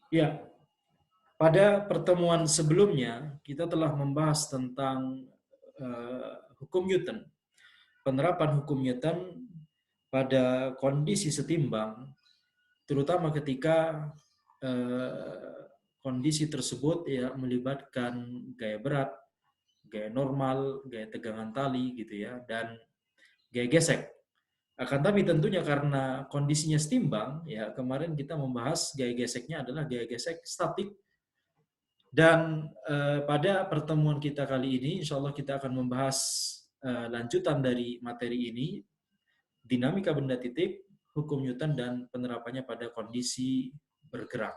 Ya, pada pertemuan sebelumnya kita telah membahas tentang hukum Newton, penerapan hukum Newton pada kondisi setimbang, terutama ketika kondisi tersebut ya melibatkan gaya berat, gaya normal, gaya tegangan tali gitu ya, dan gaya gesek. Akan tapi tentunya karena kondisinya setimbang, ya kemarin kita membahas gaya geseknya adalah gaya gesek statik. Dan pada pertemuan kita kali ini, insya Allah kita akan membahas lanjutan dari materi ini, dinamika benda titik, hukum Newton, dan penerapannya pada kondisi bergerak.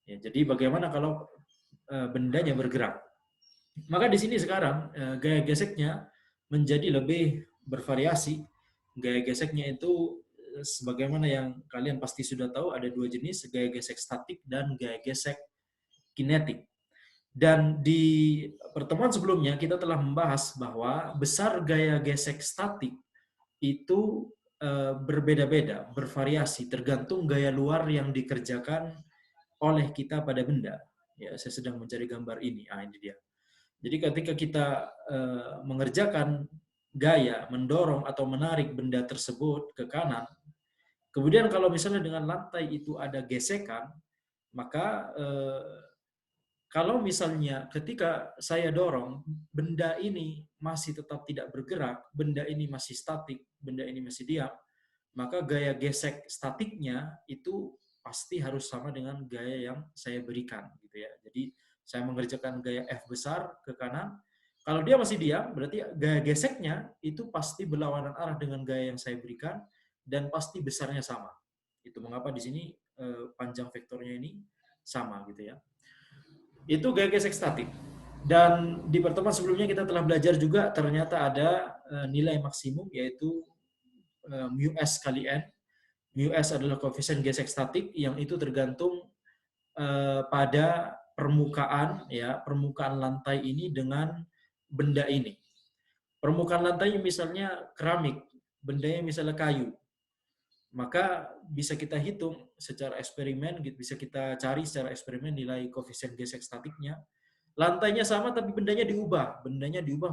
Ya, jadi bagaimana kalau bendanya bergerak? Maka di sini sekarang gaya geseknya menjadi lebih bervariasi. Gaya geseknya itu sebagaimana yang kalian pasti sudah tahu ada dua jenis, gaya gesek statik dan gaya gesek kinetik. Dan di pertemuan sebelumnya kita telah membahas bahwa besar gaya gesek statik itu berbeda-beda, bervariasi tergantung gaya luar yang dikerjakan oleh kita pada benda. Ya, saya sedang mencari gambar ini. Ah, ini dia. Jadi ketika kita mengerjakan gaya mendorong atau menarik benda tersebut ke kanan, kemudian kalau misalnya dengan lantai itu ada gesekan, maka kalau misalnya ketika saya dorong, benda ini masih tetap tidak bergerak, benda ini masih statik, benda ini masih diam, maka gaya gesek statiknya itu pasti harus sama dengan gaya yang saya berikan gitu ya. Jadi saya mengerjakan gaya F besar ke kanan, kalau dia masih diam berarti gaya geseknya itu pasti berlawanan arah dengan gaya yang saya berikan dan pasti besarnya sama. Itu mengapa di sini panjang vektornya ini sama gitu ya. Itu gaya gesek statik. Dan di pertemuan sebelumnya kita telah belajar juga ternyata ada nilai maksimum yaitu mu s kali n. Mu s adalah koefisien gesek statik yang itu tergantung pada permukaan ya, permukaan lantai ini dengan benda ini. Permukaan lantainya misalnya keramik, bendanya misalnya kayu. Maka bisa kita hitung secara eksperimen, bisa kita cari secara eksperimen nilai koefisien gesek statiknya. Lantainya sama tapi bendanya diubah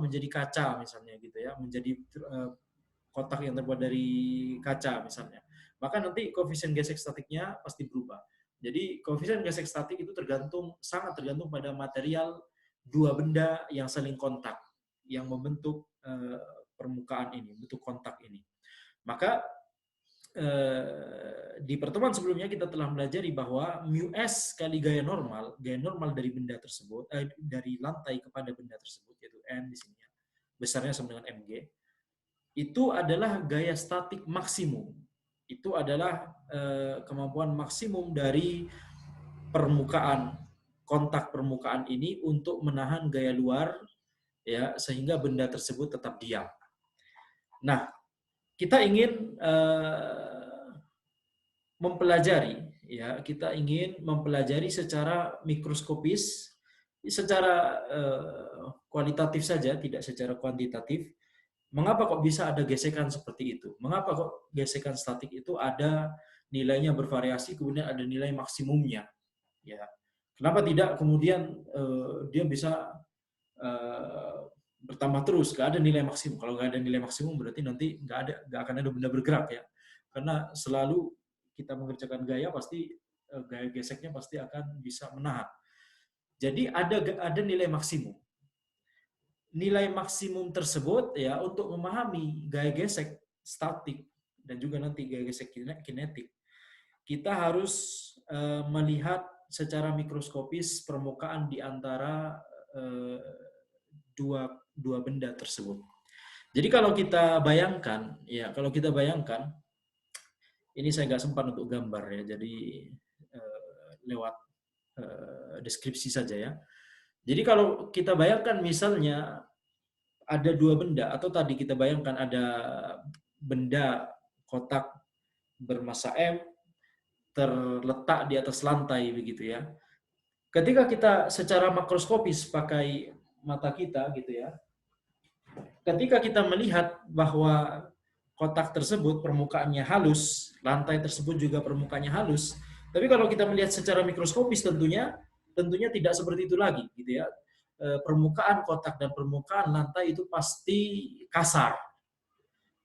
menjadi kaca misalnya gitu ya, menjadi kotak yang terbuat dari kaca misalnya. Maka nanti koefisien gesek statiknya pasti berubah. Jadi koefisien gesek statik itu sangat tergantung pada material dua benda yang saling kontak, yang membentuk permukaan ini, bentuk kontak ini. Maka di pertemuan sebelumnya kita telah mempelajari bahwa mu s kali gaya normal dari benda tersebut, dari lantai kepada benda tersebut, yaitu n di sini, besarnya sama dengan mg, itu adalah gaya statik maksimum. Itu adalah kemampuan maksimum dari permukaan, kontak permukaan ini untuk menahan gaya luar, ya, sehingga benda tersebut tetap diam. Nah, kita ingin kita ingin mempelajari secara mikroskopis, secara kualitatif saja, tidak secara kuantitatif. Mengapa kok bisa ada gesekan seperti itu? Mengapa kok gesekan statik itu ada nilainya bervariasi, kemudian ada nilai maksimumnya? Ya, kenapa tidak kemudian dia bisa bertambah terus, nggak ada nilai maksimum. Kalau nggak ada nilai maksimum berarti nanti nggak akan ada benda bergerak ya. Karena selalu kita mengerjakan gaya pasti gaya geseknya pasti akan bisa menahan. Jadi ada nilai maksimum. Nilai maksimum tersebut ya untuk memahami gaya gesek statik dan juga nanti gaya gesek kinetik, kita harus melihat secara mikroskopis permukaan di antara dua benda tersebut. Jadi kalau kita bayangkan, ini saya nggak sempat untuk gambar ya, jadi lewat deskripsi saja ya. Jadi kalau kita bayangkan misalnya ada dua benda, atau tadi kita bayangkan ada benda kotak bermassa M terletak di atas lantai begitu ya. Ketika kita secara makroskopis pakai mata kita gitu ya, ketika kita melihat bahwa kotak tersebut permukaannya halus, lantai tersebut juga permukaannya halus, Tapi kalau kita melihat secara mikroskopis tentunya tidak seperti itu lagi gitu ya. Permukaan kotak dan permukaan lantai itu pasti kasar.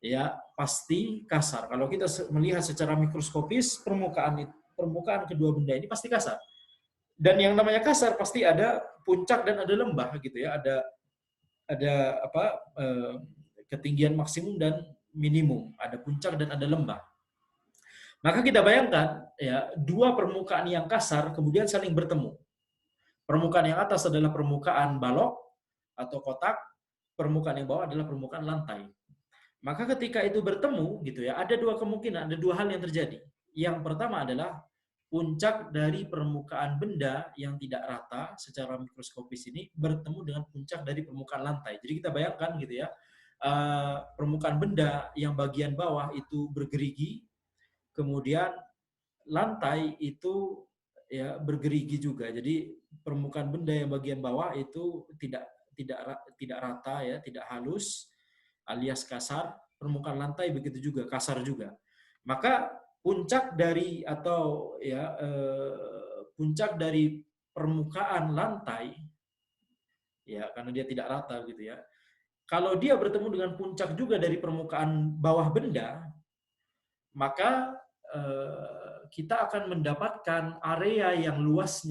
Ya, pasti kasar. Kalau kita melihat secara mikroskopis permukaan kedua benda ini pasti kasar. Dan yang namanya kasar pasti ada puncak dan ada lembah gitu ya. Ada apa ketinggian maksimum dan minimum, ada puncak dan ada lembah. Maka kita bayangkan ya, dua permukaan yang kasar kemudian saling bertemu. Permukaan yang atas adalah permukaan balok atau kotak, permukaan yang bawah adalah permukaan lantai. Maka ketika itu bertemu gitu ya, ada dua kemungkinan, ada dua hal yang terjadi. Yang pertama adalah puncak dari permukaan benda yang tidak rata secara mikroskopis ini bertemu dengan puncak dari permukaan lantai. Jadi kita bayangkan gitu ya, permukaan benda yang bagian bawah itu bergerigi, kemudian lantai itu ya bergerigi juga. Jadi permukaan benda yang bagian bawah itu tidak rata ya, tidak halus alias kasar, permukaan lantai begitu juga kasar juga. Maka puncak dari atau ya puncak dari permukaan lantai ya karena dia tidak rata gitu ya. Kalau dia bertemu dengan puncak juga dari permukaan bawah benda, maka kita akan mendapatkan area yang luas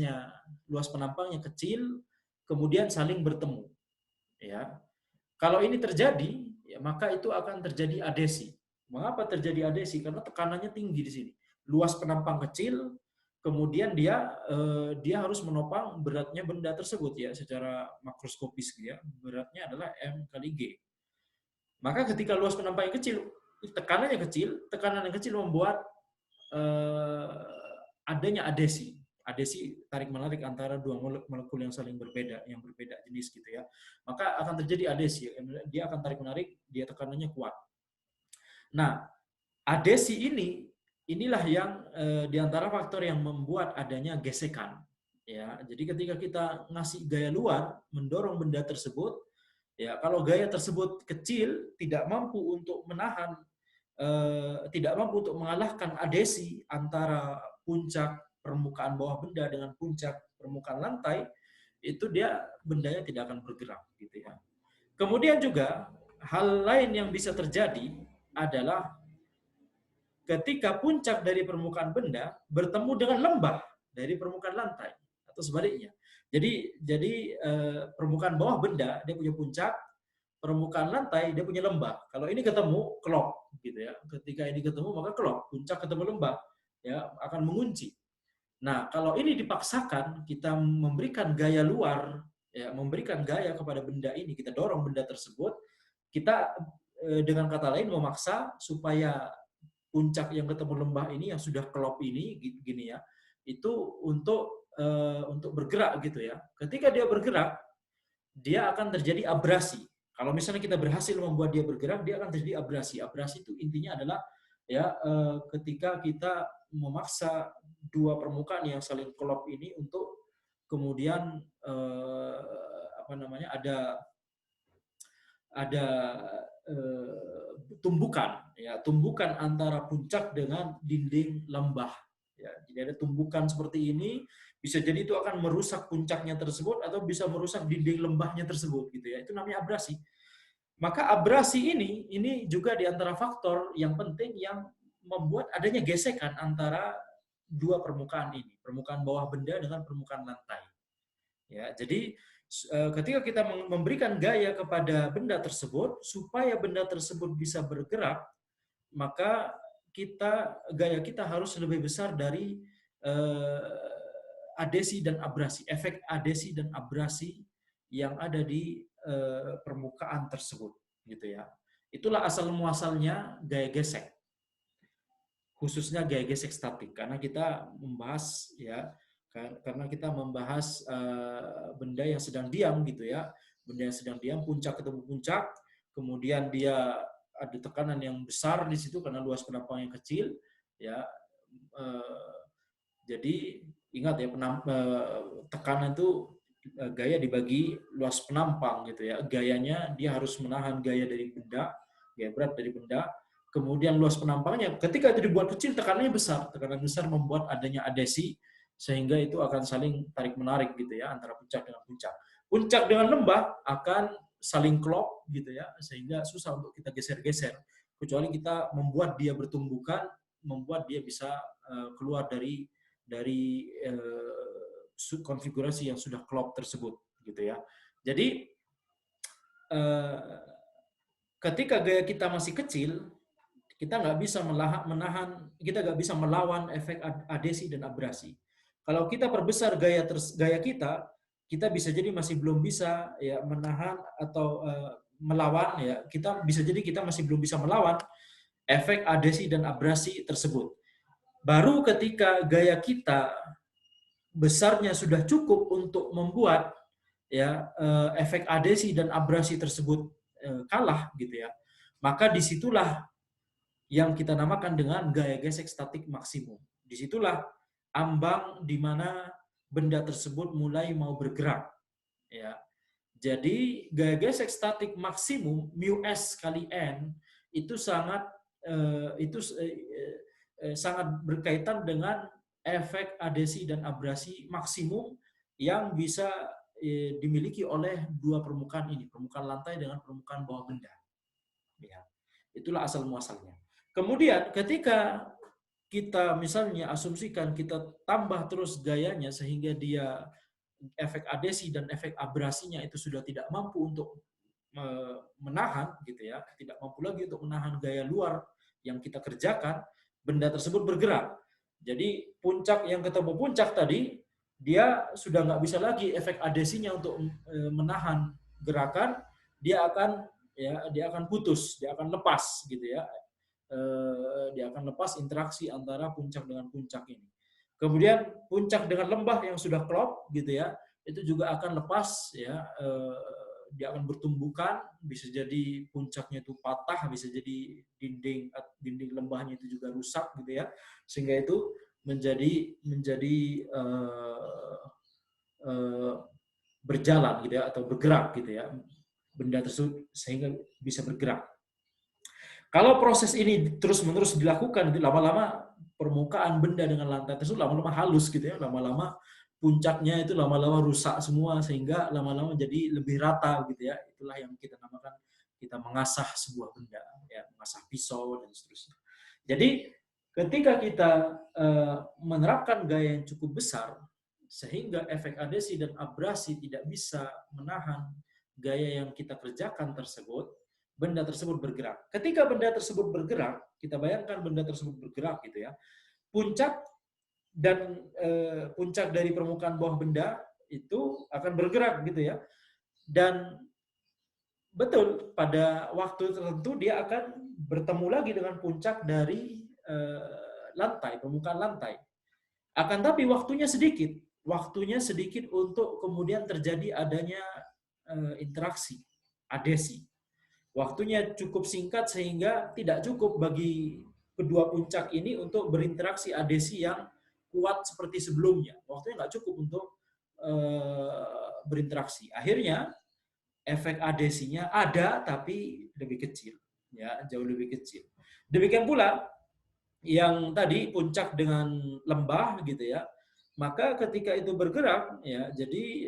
penampangnya kecil, kemudian saling bertemu. Ya, kalau ini terjadi, ya, maka itu akan terjadi adesi. Mengapa terjadi adesi? Karena tekanannya tinggi di sini. Luas penampang kecil, kemudian dia harus menopang beratnya benda tersebut ya secara makroskopis ya. Beratnya adalah M kali G. Maka ketika luas penampang yang kecil, tekanan yang kecil membuat adanya adesi. Adesi tarik-menarik antara dua molekul yang saling berbeda, yang berbeda jenis gitu ya. Maka akan terjadi adesi. Dia akan tarik-menarik, dia tekanannya kuat. Nah, adesi inilah yang diantara faktor yang membuat adanya gesekan. Ya, jadi ketika kita ngasih gaya luar, mendorong benda tersebut, ya kalau gaya tersebut kecil, tidak mampu untuk menahan, tidak mampu untuk mengalahkan adesi antara puncak permukaan bawah benda dengan puncak permukaan lantai, itu bendanya tidak akan bergerak gitu ya. Kemudian juga hal lain yang bisa terjadi adalah ketika puncak dari permukaan benda bertemu dengan lembah dari permukaan lantai atau sebaliknya. Jadi permukaan bawah benda dia punya puncak, permukaan lantai dia punya lembah. Kalau ini ketemu klop gitu ya. Ketika ini ketemu maka klop, puncak ketemu lembah ya akan mengunci. Nah, kalau ini dipaksakan kita memberikan gaya luar ya, memberikan gaya kepada benda ini, kita dorong benda tersebut, kita dengan kata lain memaksa supaya puncak yang ketemu lembah ini yang sudah klop ini gini ya, itu untuk bergerak gitu ya. Ketika dia bergerak, dia akan terjadi abrasi. Kalau misalnya kita berhasil membuat dia bergerak, dia akan terjadi abrasi. Abrasi itu intinya adalah ya ketika kita memaksa dua permukaan yang saling klop ini untuk kemudian ada tumbukan antara puncak dengan dinding lembah ya. Jadi ada tumbukan seperti ini, bisa jadi itu akan merusak puncaknya tersebut atau bisa merusak dinding lembahnya tersebut gitu ya. Itu namanya abrasi. Maka abrasi ini juga di antara faktor yang penting yang membuat adanya gesekan antara dua permukaan ini, permukaan bawah benda dengan permukaan lantai. Ya, jadi ketika kita memberikan gaya kepada benda tersebut supaya benda tersebut bisa bergerak, maka gaya kita harus lebih besar dari adesi dan abrasi, efek adesi dan abrasi yang ada di permukaan tersebut, gitu ya. Itulah asal muasalnya gaya gesek, khususnya gaya gesek statik, karena kita membahas benda yang sedang diam gitu ya, benda yang sedang diam, puncak ketemu puncak, kemudian dia ada tekanan yang besar di situ karena luas penampang yang kecil, ya. Jadi ingat ya, tekanan itu gaya dibagi luas penampang gitu ya. Gayanya dia harus menahan gaya dari benda, gaya berat dari benda, kemudian luas penampangnya. Ketika itu dibuat kecil, tekanannya besar. Tekanan besar membuat adanya adesi, sehingga itu akan saling tarik-menarik gitu ya, antara puncak dengan puncak. Puncak dengan lembah akan saling klop gitu ya, sehingga susah untuk kita geser-geser. Kecuali kita membuat dia bertumbukan, membuat dia bisa keluar dari konfigurasi yang sudah klop tersebut gitu ya. Jadi ketika gaya kita masih kecil, kita nggak bisa menahan, kita nggak bisa melawan efek adesi dan abrasi. Kalau kita perbesar gaya kita, kita bisa jadi masih belum bisa ya menahan atau melawan ya. Kita bisa jadi kita masih belum bisa melawan efek adesi dan abrasi tersebut. Baru ketika gaya kita besarnya sudah cukup untuk membuat ya efek adesi dan abrasi tersebut kalah gitu ya, maka disitulah yang kita namakan dengan gaya gesek statik maksimum. Disitulah ambang di mana benda tersebut mulai mau bergerak ya. Jadi gaya gesek statik maksimum mu s kali n itu sangat berkaitan dengan efek adesi dan abrasi maksimum yang bisa dimiliki oleh dua permukaan ini, permukaan lantai dengan permukaan bawah benda. Ya, itulah asal muasalnya. Kemudian ketika kita misalnya asumsikan kita tambah terus gayanya sehingga dia efek adesi dan efek abrasinya itu sudah tidak mampu untuk menahan gitu ya, tidak mampu lagi untuk menahan gaya luar yang kita kerjakan, benda tersebut bergerak. Jadi puncak yang ketemu puncak tadi, dia sudah nggak bisa lagi efek adesinya untuk menahan gerakan, dia akan putus, dia akan lepas gitu ya. Dia akan lepas interaksi antara puncak dengan puncak ini. Kemudian puncak dengan lembah yang sudah klop gitu ya, itu juga akan lepas ya, dia akan bertumbukan, bisa jadi puncaknya itu patah, bisa jadi dinding lembahnya itu juga rusak gitu ya, sehingga itu menjadi berjalan gitu ya, atau bergerak gitu ya, benda tersebut sehingga bisa bergerak. Kalau proses ini terus-menerus dilakukan, itu lama-lama permukaan benda dengan lantai tersebut lama-lama halus gitu ya, lama-lama puncaknya itu lama-lama rusak semua sehingga lama-lama jadi lebih rata gitu ya. Itulah yang kita namakan kita mengasah sebuah benda, ya, mengasah pisau dan seterusnya. Jadi ketika kita menerapkan gaya yang cukup besar sehingga efek adesi dan abrasi tidak bisa menahan gaya yang kita kerjakan tersebut, benda tersebut bergerak. Ketika benda tersebut bergerak, kita bayangkan benda tersebut bergerak gitu ya. Puncak dari permukaan bawah benda itu akan bergerak gitu ya. Dan betul pada waktu tertentu dia akan bertemu lagi dengan puncak dari lantai, permukaan lantai. Akan tapi waktunya sedikit untuk kemudian terjadi adanya interaksi, adesi. Waktunya cukup singkat sehingga tidak cukup bagi kedua puncak ini untuk berinteraksi adesi yang kuat seperti sebelumnya. Waktunya nggak cukup untuk berinteraksi. Akhirnya efek adesinya ada tapi lebih kecil, ya, jauh lebih kecil. Demikian pula yang tadi puncak dengan lembah gitu ya. Maka ketika itu bergerak ya, jadi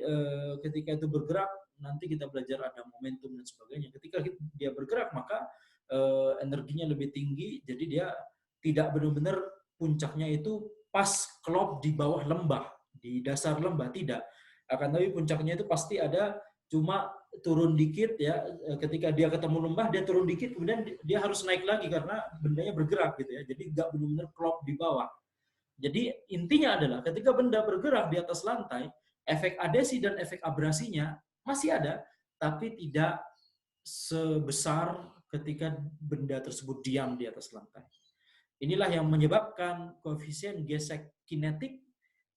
ketika itu bergerak nanti kita belajar ada momentum dan sebagainya. Ketika dia bergerak maka energinya lebih tinggi, jadi dia tidak benar-benar puncaknya itu pas klop di bawah lembah, di dasar lembah, tidak. Akan tapi puncaknya itu pasti ada cuma turun dikit ya, ketika dia ketemu lembah dia turun dikit kemudian dia harus naik lagi karena bendanya bergerak gitu ya, jadi nggak benar-benar klop di bawah. Jadi intinya adalah ketika benda bergerak di atas lantai, efek adesi dan efek abrasinya masih ada, tapi tidak sebesar ketika benda tersebut diam di atas lantai. Inilah yang menyebabkan koefisien gesek kinetik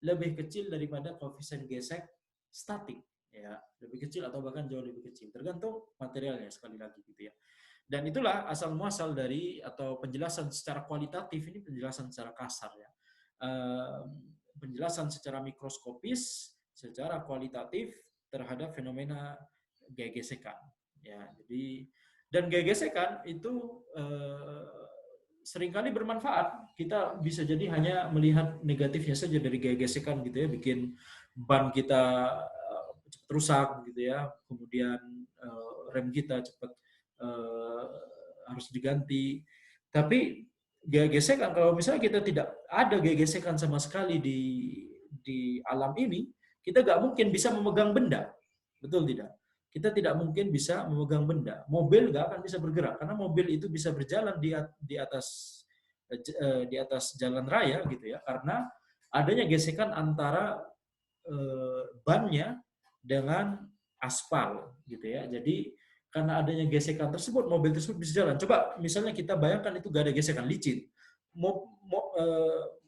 lebih kecil daripada koefisien gesek statik, ya, lebih kecil atau bahkan jauh lebih kecil, tergantung materialnya sekali lagi gitu ya. Dan itulah asal muasal dari atau penjelasan secara kualitatif, ini penjelasan secara kasar ya. Penjelasan secara mikroskopis, secara kualitatif terhadap fenomena gaya gesekan. Ya, jadi dan gaya gesekan itu seringkali bermanfaat. Kita bisa jadi hanya melihat negatifnya saja dari gaya gesekan gitu ya, bikin ban kita cepat rusak gitu ya, kemudian rem kita cepat harus diganti. Tapi gaya gesekan, kalau misalnya kita tidak ada gaya gesekan sama sekali di alam ini, kita nggak mungkin bisa memegang benda, betul tidak? Kita tidak mungkin bisa memegang benda. Mobil nggak akan bisa bergerak karena mobil itu bisa berjalan di atas jalan raya gitu ya, karena adanya gesekan antara bannya dengan aspal gitu ya. Jadi karena adanya gesekan tersebut, mobil tersebut bisa jalan. Coba misalnya kita bayangkan itu gak ada gesekan, licin.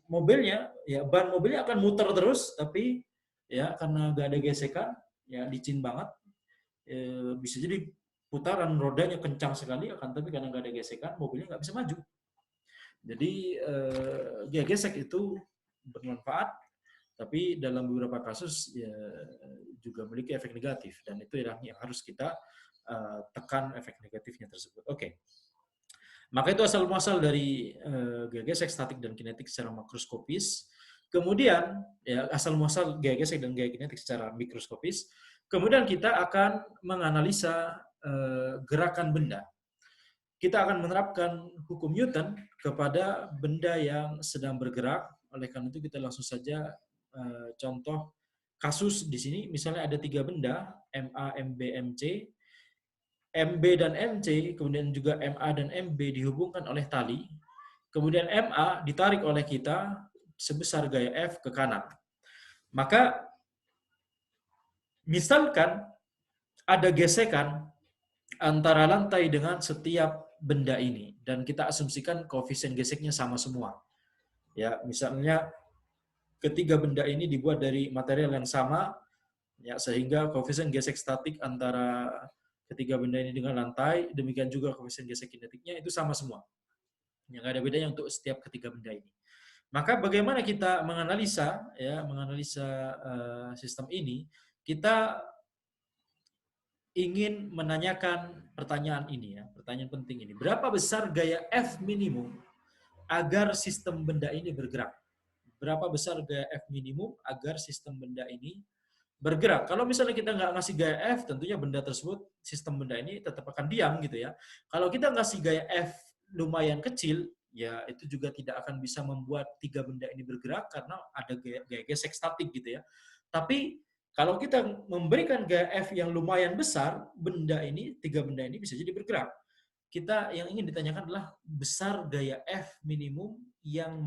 Mobilnya, ya ban mobilnya akan muter terus, tapi ya karena gak ada gesekan, ya licin banget, bisa jadi putaran rodanya kencang sekali, akan tapi karena gak ada gesekan, mobilnya nggak bisa maju. Jadi gesek itu bermanfaat, tapi dalam beberapa kasus ya, juga memiliki efek negatif, dan itu yang harus kita tekan efek negatifnya tersebut. Oke. Maka itu asal muasal dari gaya gesek statik dan kinetik secara makroskopis. Kemudian ya asal muasal gaya gesek dan gaya kinetik secara mikroskopis. Kemudian kita akan menganalisa gerakan benda. Kita akan menerapkan hukum Newton kepada benda yang sedang bergerak. Oleh karena itu kita langsung saja contoh kasus di sini. Misalnya ada 3 benda, MA, MB, MC. MB dan MC, kemudian juga MA dan MB dihubungkan oleh tali. Kemudian MA ditarik oleh kita sebesar gaya F ke kanan. Maka misalkan ada gesekan antara lantai dengan setiap benda ini, dan kita asumsikan koefisien geseknya sama semua. Ya, misalnya ketiga benda ini dibuat dari material yang sama, ya, sehingga koefisien gesek statik antara ketiga benda ini dengan lantai, demikian juga koefisien gesek kinetiknya itu sama semua. Yang ada bedanya untuk setiap ketiga benda ini. Maka bagaimana kita menganalisa sistem ini? Kita ingin menanyakan pertanyaan ini ya, pertanyaan penting ini. Berapa besar gaya F minimum agar sistem benda ini bergerak? Berapa besar gaya F minimum agar sistem benda ini bergerak? Kalau misalnya kita nggak ngasih gaya F, tentunya benda tersebut, sistem benda ini tetap akan diam gitu ya. Kalau kita ngasih gaya F lumayan kecil, ya itu juga tidak akan bisa membuat 3 benda ini bergerak karena ada gaya gesek statik gitu ya. Tapi kalau kita memberikan gaya F yang lumayan besar, 3 benda ini bisa jadi bergerak. Yang ingin ditanyakan adalah besar gaya F minimum yang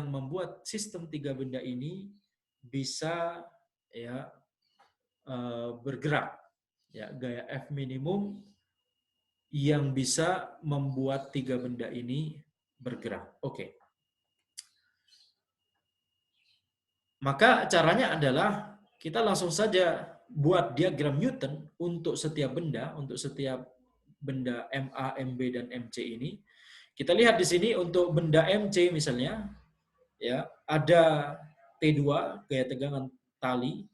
membuat sistem 3 benda ini bisa ya bergerak, ya, gaya F minimum yang bisa membuat 3 benda ini bergerak. Oke. Maka caranya adalah kita langsung saja buat diagram Newton untuk setiap benda MA, MB dan MC ini. Kita lihat di sini untuk benda MC misalnya, ya, ada T2 gaya tegangan tali,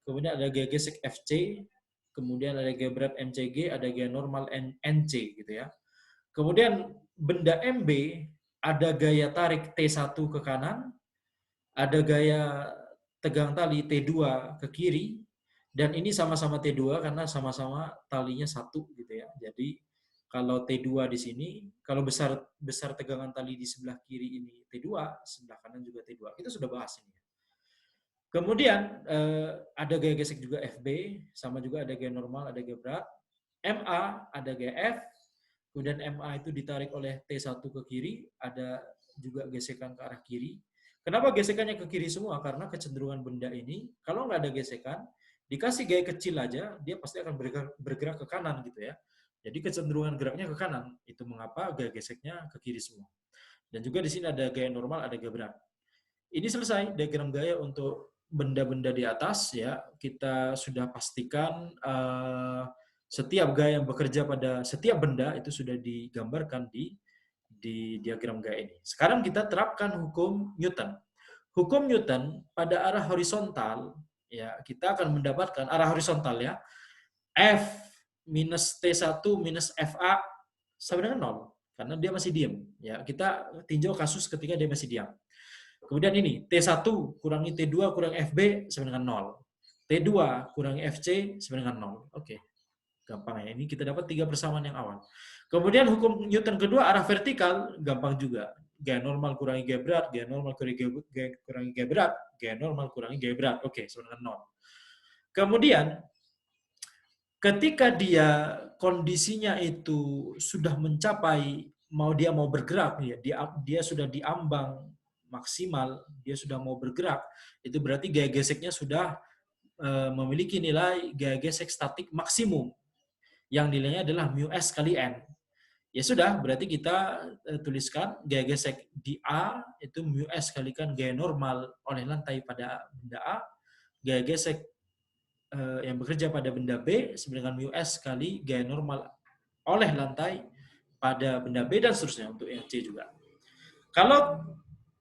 kemudian ada gaya gesek FC, kemudian ada gaya berat MCG, ada gaya normal NC gitu ya. Kemudian benda MB ada gaya tarik T1 ke kanan, ada gaya tegang tali T2 ke kiri, dan ini sama-sama T2 karena sama-sama talinya 1 gitu ya. Jadi kalau T2 di sini, kalau besar tegangan tali di sebelah kiri ini T2, sebelah kanan juga T2. Kita sudah bahas ini. Kemudian ada gaya gesek juga FB, sama juga ada gaya normal, ada gaya berat. MA ada gaya F, kemudian MA itu ditarik oleh T1 ke kiri, ada juga gesekan ke arah kiri. Kenapa gesekannya ke kiri semua? Karena kecenderungan benda ini, kalau nggak ada gesekan, dikasih gaya kecil aja, dia pasti akan bergerak ke kanan gitu ya. Jadi kecenderungan geraknya ke kanan. Itu mengapa gaya geseknya ke kiri semua. Dan juga di sini ada gaya normal, ada gaya berat. Ini selesai diagram gaya untuk benda-benda di atas ya. Kita sudah pastikan setiap gaya yang bekerja pada setiap benda itu sudah digambarkan di diagram gaya ini. Sekarang kita terapkan hukum Newton. Hukum Newton pada arah horizontal, ya, kita akan mendapatkan arah horizontal ya, F minus T1 minus FA sama dengan nol karena dia masih diam. Ya, kita tinjau kasus ketika dia masih diam. Kemudian ini T1 kurangi T2 kurangi FB sama dengan nol. T2 kurangi FC sama dengan nol. Oke, gampang ya. Ini kita dapat 3 persamaan yang awal. Kemudian hukum Newton kedua arah vertikal gampang juga. Gaya normal kurangi gaya berat, gaya normal kurangi gaya berat, gaya normal kurangi gaya berat. Oke, sama dengan nol. Kemudian ketika dia kondisinya itu sudah mencapai dia mau bergerak ya, dia sudah diambang maksimal, dia sudah mau bergerak, itu berarti gaya geseknya sudah memiliki nilai gaya gesek statik maksimum yang nilainya adalah mu s kali n. Ya sudah, berarti kita tuliskan gaya gesek di A itu mu s kalikan gaya normal oleh lantai pada benda A, gaya gesek yang bekerja pada benda B sama dengan mu s kali gaya normal oleh lantai pada benda B dan seterusnya untuk yang C juga. Kalau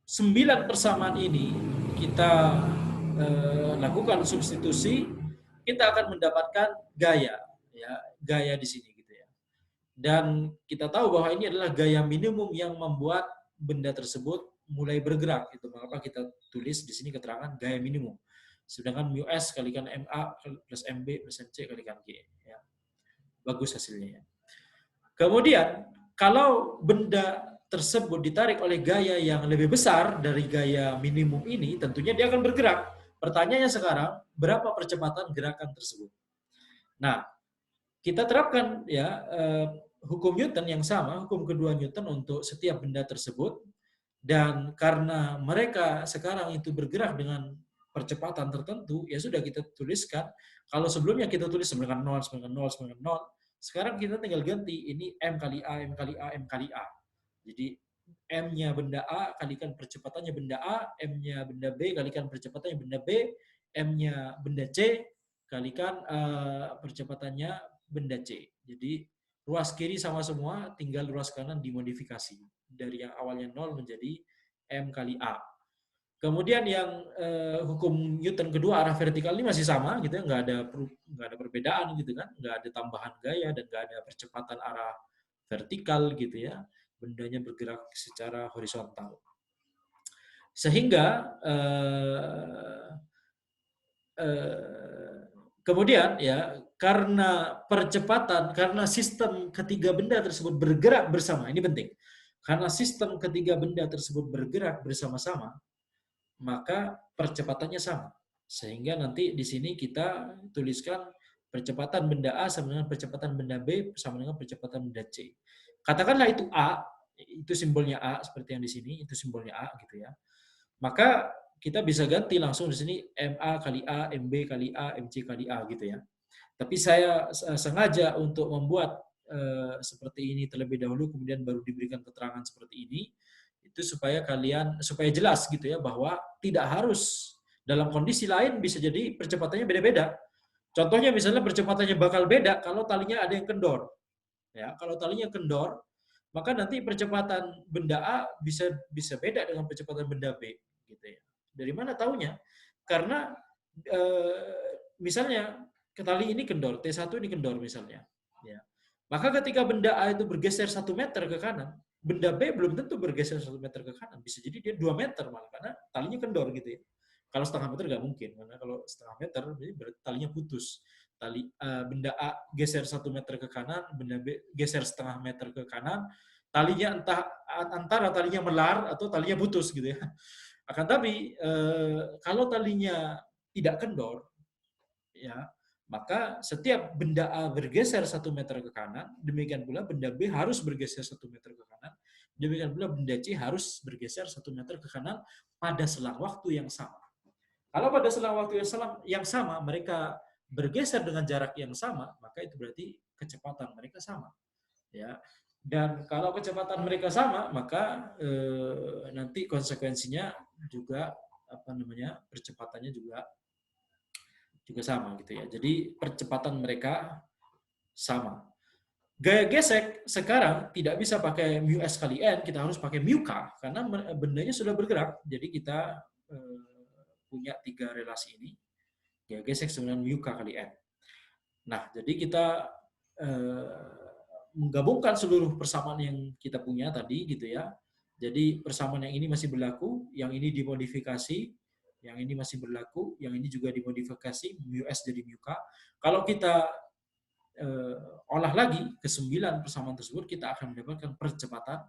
9 persamaan ini kita lakukan substitusi, kita akan mendapatkan gaya, ya, gaya di sini gitu ya. Dan kita tahu bahwa ini adalah gaya minimum yang membuat benda tersebut mulai bergerak. Itu mengapa kita tulis di sini keterangan gaya minimum. Sedangkan mu s kalikan ma plus mb plus mc kalikan g. Ya. Bagus hasilnya. Ya. Kemudian kalau benda tersebut ditarik oleh gaya yang lebih besar dari gaya minimum ini, tentunya dia akan bergerak. Pertanyaannya sekarang, berapa percepatan gerakan tersebut? Nah, kita terapkan ya hukum Newton yang sama, hukum kedua Newton untuk setiap benda tersebut, dan karena mereka sekarang itu bergerak dengan percepatan tertentu, ya sudah kita tuliskan. Kalau sebelumnya kita tulis sama dengan 0, sama dengan 0, sama dengan 0, sekarang kita tinggal ganti ini M kali A, M kali A, M kali A. Jadi M-nya benda A kalikan percepatannya benda A, M-nya benda B kalikan percepatannya benda B, M-nya benda C kalikan percepatannya benda C. Jadi ruas kiri sama semua, tinggal ruas kanan dimodifikasi. Dari yang awalnya 0 menjadi M kali A. Kemudian yang hukum Newton kedua arah vertikal ini masih sama gitu ya, nggak ada perbedaan gitu kan, nggak ada tambahan gaya dan nggak ada percepatan arah vertikal gitu ya, bendanya bergerak secara horizontal. Sehingga kemudian ya karena sistem ketiga benda tersebut bergerak bersama, ini penting. Karena sistem ketiga benda tersebut bergerak bersama-sama, maka percepatannya sama. Sehingga nanti di sini kita tuliskan percepatan benda A sama dengan percepatan benda B sama dengan percepatan benda C. Katakanlah itu A, itu simbolnya A seperti yang di sini, itu simbolnya A gitu ya. Maka kita bisa ganti langsung di sini MA kali A, MB kali A, MC kali A gitu ya. Tapi saya sengaja untuk membuat seperti ini terlebih dahulu, kemudian baru diberikan keterangan seperti ini, itu supaya jelas gitu ya bahwa tidak harus dalam kondisi lain bisa jadi percepatannya beda-beda. Contohnya misalnya percepatannya bakal beda kalau talinya ada yang kendor. Ya, kalau talinya kendor, maka nanti percepatan benda A bisa beda dengan percepatan benda B gitu ya. Dari mana taunya? Karena misalnya tali ini kendor, T1 ini kendor misalnya. Ya. Maka ketika benda A itu bergeser 1 meter ke kanan, benda B belum tentu bergeser 1 meter ke kanan. Bisa jadi dia 2 meter malah, karena talinya kendor gitu ya. Kalau setengah meter nggak mungkin, karena kalau setengah meter berarti talinya putus. Benda A geser 1 meter ke kanan, benda B geser setengah meter ke kanan, talinya antara talinya melar atau talinya putus gitu ya. Akan tapi kalau talinya tidak kendor, ya maka setiap benda A bergeser 1 meter ke kanan, demikian pula benda B harus bergeser 1 meter ke kanan, demikian pula benda C harus bergeser 1 meter ke kanan pada selang waktu yang sama. Kalau pada selang waktu yang sama mereka bergeser dengan jarak yang sama, maka itu berarti kecepatan mereka sama. Ya. Dan kalau kecepatan mereka sama, maka nanti konsekuensinya juga percepatannya juga sama gitu ya. Jadi percepatan mereka sama. Gaya gesek sekarang tidak bisa pakai mu s kali n, kita harus pakai mu k karena bendanya sudah bergerak. Jadi kita punya 3 relasi ini. Gaya gesek dengan mu k kali n. Nah, jadi kita menggabungkan seluruh persamaan yang kita punya tadi gitu ya. Jadi persamaan yang ini masih berlaku, yang ini dimodifikasi, yang ini masih berlaku, yang ini juga dimodifikasi, mu S jadi mu K. Kalau kita olah lagi ke 9 persamaan tersebut, kita akan mendapatkan percepatan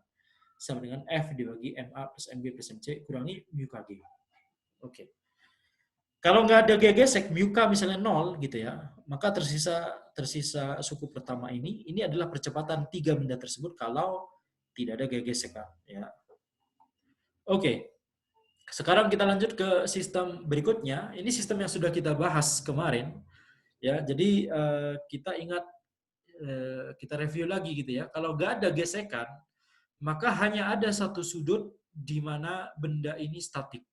sama dengan F dibagi MA plus MB plus MC kurangi mu KG. Oke. Kalau nggak ada G gesek, mu K misalnya 0 gitu ya, maka tersisa suku pertama ini adalah percepatan tiga benda tersebut kalau tidak ada G gesek ya. Oke. Sekarang kita lanjut ke sistem berikutnya. Ini sistem yang sudah kita bahas kemarin ya. Jadi kita ingat, kita review lagi gitu ya. Kalau nggak ada gesekan, maka hanya ada satu sudut di mana benda ini statik.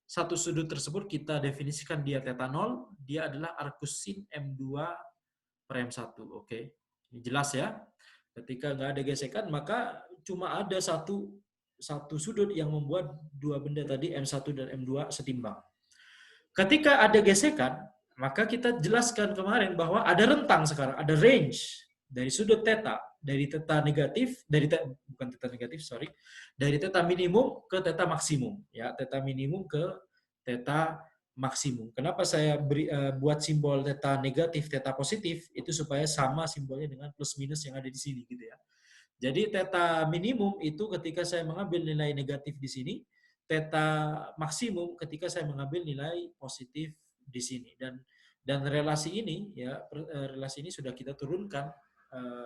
Satu sudut tersebut kita definisikan dia theta 0, dia adalah arcus sin M2 per M1. Oke. Ini jelas ya. Ketika nggak ada gesekan, maka cuma ada satu sudut yang membuat dua benda tadi M1 dan M2 setimbang. Ketika ada gesekan, maka kita jelaskan kemarin bahwa ada rentang sekarang, ada range dari sudut theta, dari theta negatif, bukan theta negatif, sorry, dari theta minimum ke theta maksimum, ya, theta minimum ke theta maksimum. Kenapa saya buat simbol theta negatif, theta positif, itu supaya sama simbolnya dengan plus minus yang ada di sini, gitu ya. Jadi theta minimum itu ketika saya mengambil nilai negatif di sini, theta maksimum ketika saya mengambil nilai positif di sini. Dan relasi ini ya, relasi ini sudah kita turunkan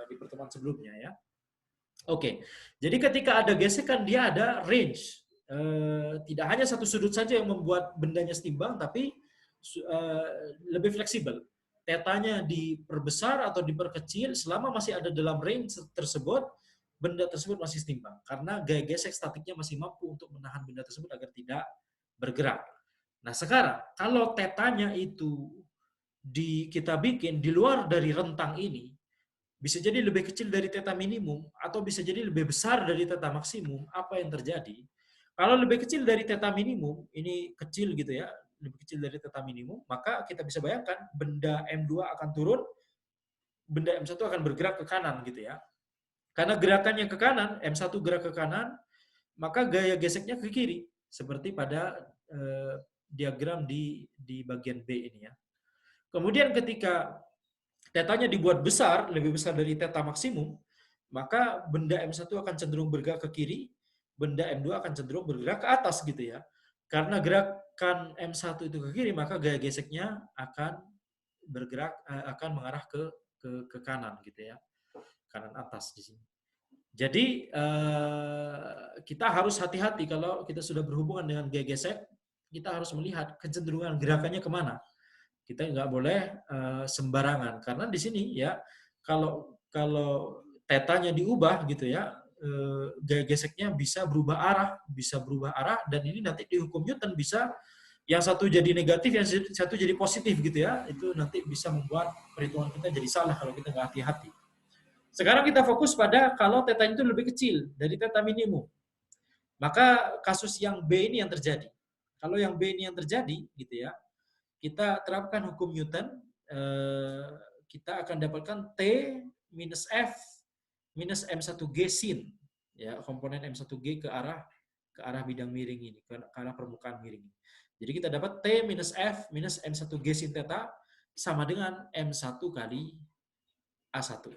di pertemuan sebelumnya ya. Oke. Jadi ketika ada gesekan dia ada range. Tidak hanya satu sudut saja yang membuat bendanya setimbang, tapi lebih fleksibel. Tetanya diperbesar atau diperkecil selama masih ada dalam range tersebut, benda tersebut masih setimbang. Karena gaya gesek statiknya masih mampu untuk menahan benda tersebut agar tidak bergerak. Nah sekarang, kalau tetanya itu kita bikin di luar dari rentang ini, bisa jadi lebih kecil dari theta minimum atau bisa jadi lebih besar dari theta maksimum. Apa yang terjadi? Kalau lebih kecil dari theta minimum, ini kecil gitu ya, lebih kecil dari theta minimum, maka kita bisa bayangkan benda M2 akan turun, benda M1 akan bergerak ke kanan gitu ya. Karena gerakannya ke kanan, M1 gerak ke kanan, maka gaya geseknya ke kiri, seperti pada diagram di bagian B ini ya. Kemudian ketika tetanya dibuat besar, lebih besar dari theta maksimum, maka benda M1 akan cenderung bergerak ke kiri, benda M2 akan cenderung bergerak ke atas gitu ya. Karena gerakan M1 itu ke kiri, maka gaya geseknya akan bergerak, akan mengarah ke kanan gitu ya. Kanan atas di sini. Jadi kita harus hati-hati kalau kita sudah berhubungan dengan gaya gesek, kita harus melihat kecenderungan gerakannya kemana. Kita nggak boleh sembarangan karena di sini ya kalau tetanya diubah gitu ya, gaya geseknya bisa berubah arah dan ini nanti di hukum Newton bisa yang satu jadi negatif, yang satu jadi positif gitu ya. Itu nanti bisa membuat perhitungan kita jadi salah kalau kita nggak hati-hati. Sekarang kita fokus pada kalau theta itu lebih kecil dari theta minimum. Maka kasus yang B ini yang terjadi. Kalau yang B ini yang terjadi gitu ya, kita terapkan hukum Newton, kita akan dapatkan T minus F minus M1G sin, ya, komponen M1G ke arah bidang miring ini, ke arah permukaan miring ini. Jadi kita dapat T minus F minus M1G sin theta sama dengan M1 kali A1.